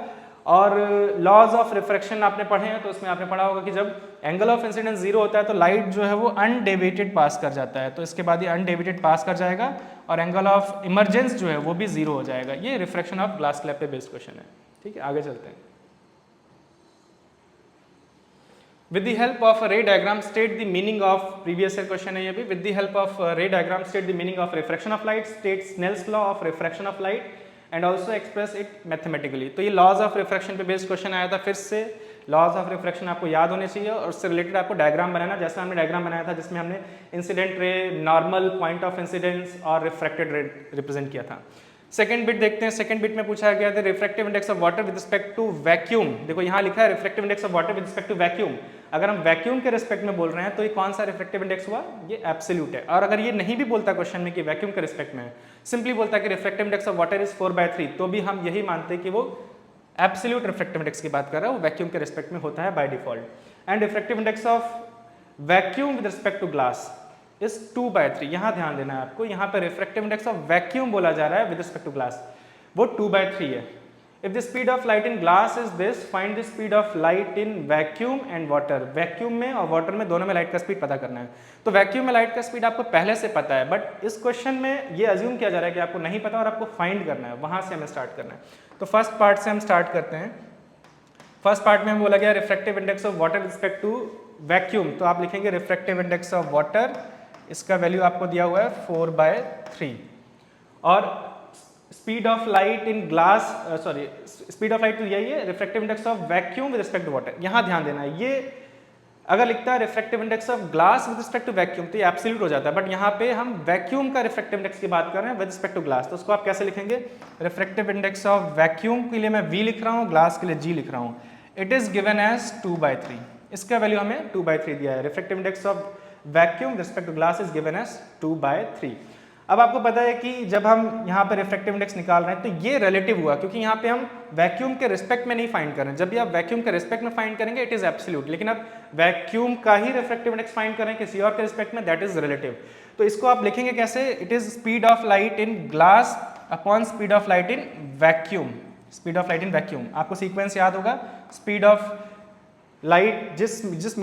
और लॉज ऑफ रिफ्रैक्शन आपने पढ़े हैं, तो उसमें आपने पढ़ा होगा कि जब एंगल ऑफ इंसिडेंस जीरो होता है तो लाइट जो है वो अनडेविएटेड पास कर जाता है, तो इसके बाद ये अनडेविएटेड पास कर जाएगा और एंगल ऑफ इमरजेंस जो है वो भी जीरो हो जाएगा। ये रिफ्रैक्शन ऑफ ग्लास स्लैब पे बेस्ड क्वेश्चन है। ठीक है, आगे चलते हैं। With the help of a ray diagram state the meaning of, previous year question है ये भी, with the help of a ray diagram state the meaning of refraction of light, state Snell's law of refraction of light and also express it mathematically। तो ये laws of refraction पे based question आया था, फिर से laws of refraction आपको याद होने चाहिए और उससे रिलेटेड आपको डायग्राम बनाना, जैसा हमने डायग्राम बनाया था जिसमें हमने incident ray, normal, point of incidence और रिफ्रैक्टेड रे रिप्रेजेंट किया था। सेकंड बिट देखते हैं। सेकंड बिट में पूछा गया था refractive index of water with respect to vacuum. देखो यहाँ लिखा है refractive index of water with respect to vacuum. अगर हम वैक्यूम के रिस्पेक्ट में बोल रहे हैं तो ये कौन सा रिफ्रैक्टिव इंडेक्स हुआ, ये एब्सोल्यूट है। और अगर ये नहीं भी बोलता क्वेश्चन में कि वैक्यूम के रिस्पेक्ट में है, सिंपली बोलता है कि refractive index of water is 4/3, तो भी हम यही मानते हैं कि वो एब्सोल्यूट रिफ्रैक्टिव इंडेक्स की बात कर रहा है, वो वैक्यूम के रिस्पेक्ट में होता है by default. And refractive index of vacuum with respect to glass is 2/3। यहाँ ध्यान देना है आपको, यहाँ पे रिफ्रैक्टिव इंडेक्स ऑफ वैक्यूम बोला जा रहा है विद रिस्पेक्ट टू ग्लास, वो 2/3 है। If the speed of light in glass is this, find the speed of light in vacuum and water। Vacuum में और वाटर में दोनों में लाइट का स्पीड पता करना है। तो वैक्यूम में लाइट का स्पीड आपको पहले से पता है, बट इस क्वेश्चन में ये अज्यूम किया जा रहा है कि आपको नहीं पता और आपको फाइंड करना है, वहां से हमें स्टार्ट करना है। तो फर्स्ट पार्ट से हम स्टार्ट करते हैं। फर्स्ट पार्ट में बोला गया refractive index of water with respect to vacuum, तो आप लिखेंगे रिफ्रैक्टिव इंडेक्स ऑफ वाटर, इसका वैल्यू आपको दिया हुआ है 4/3। और speed of light in glass, sorry speed of light तो यही है, refractive index of vacuum with respect to water. यहाँ ध्यान देना है, ये अगर लिखता है refractive index of glass with respect to vacuum तो ये एब्सोल्यूट हो जाता है, बट यहाँ पे हम वैक्यूम का रिफ्रैक्टिव इंडेक्स की बात कर रहे हैं विद रिस्पेक्ट टू ग्लास, तो उसको आप कैसे लिखेंगे, रिफ्रैक्टिव इंडेक्स ऑफ वैक्यूम के लिए मैं V लिख रहा हूँ, ग्लास के लिए G लिख रहा हूँ। इट इज गिवन एज 2/3, इसका वैल्यू हमें 2/3 दिया है। Refractive index of vacuum with respect to glass is given as 2/3। अब आपको पता है कि जब हम यहाँ पे रिफ्रैक्टिव इंडेक्स निकाल रहे हैं तो ये रिलेटिव हुआ, क्योंकि यहाँ पे हम वैक्यूम के रिस्पेक्ट में नहीं फाइंड कर रहे हैं। जब भी आप वैक्यूम के रिस्पेक्ट में फाइंड करेंगे इट इज एब्सोल्यूट, लेकिन अब वैक्यूम का ही रिफ्रैक्टिव इंडेक्स फाइंड करें किसी और के रिस्पेक्ट में, दैट इज रिलेटिव। तो इसको आप लिखेंगे कैसे, it is speed of light in glass upon speed of light in vacuum. Speed of light in vacuum आपको सीक्वेंस याद होगा, स्पीड ऑफ लाइट जिस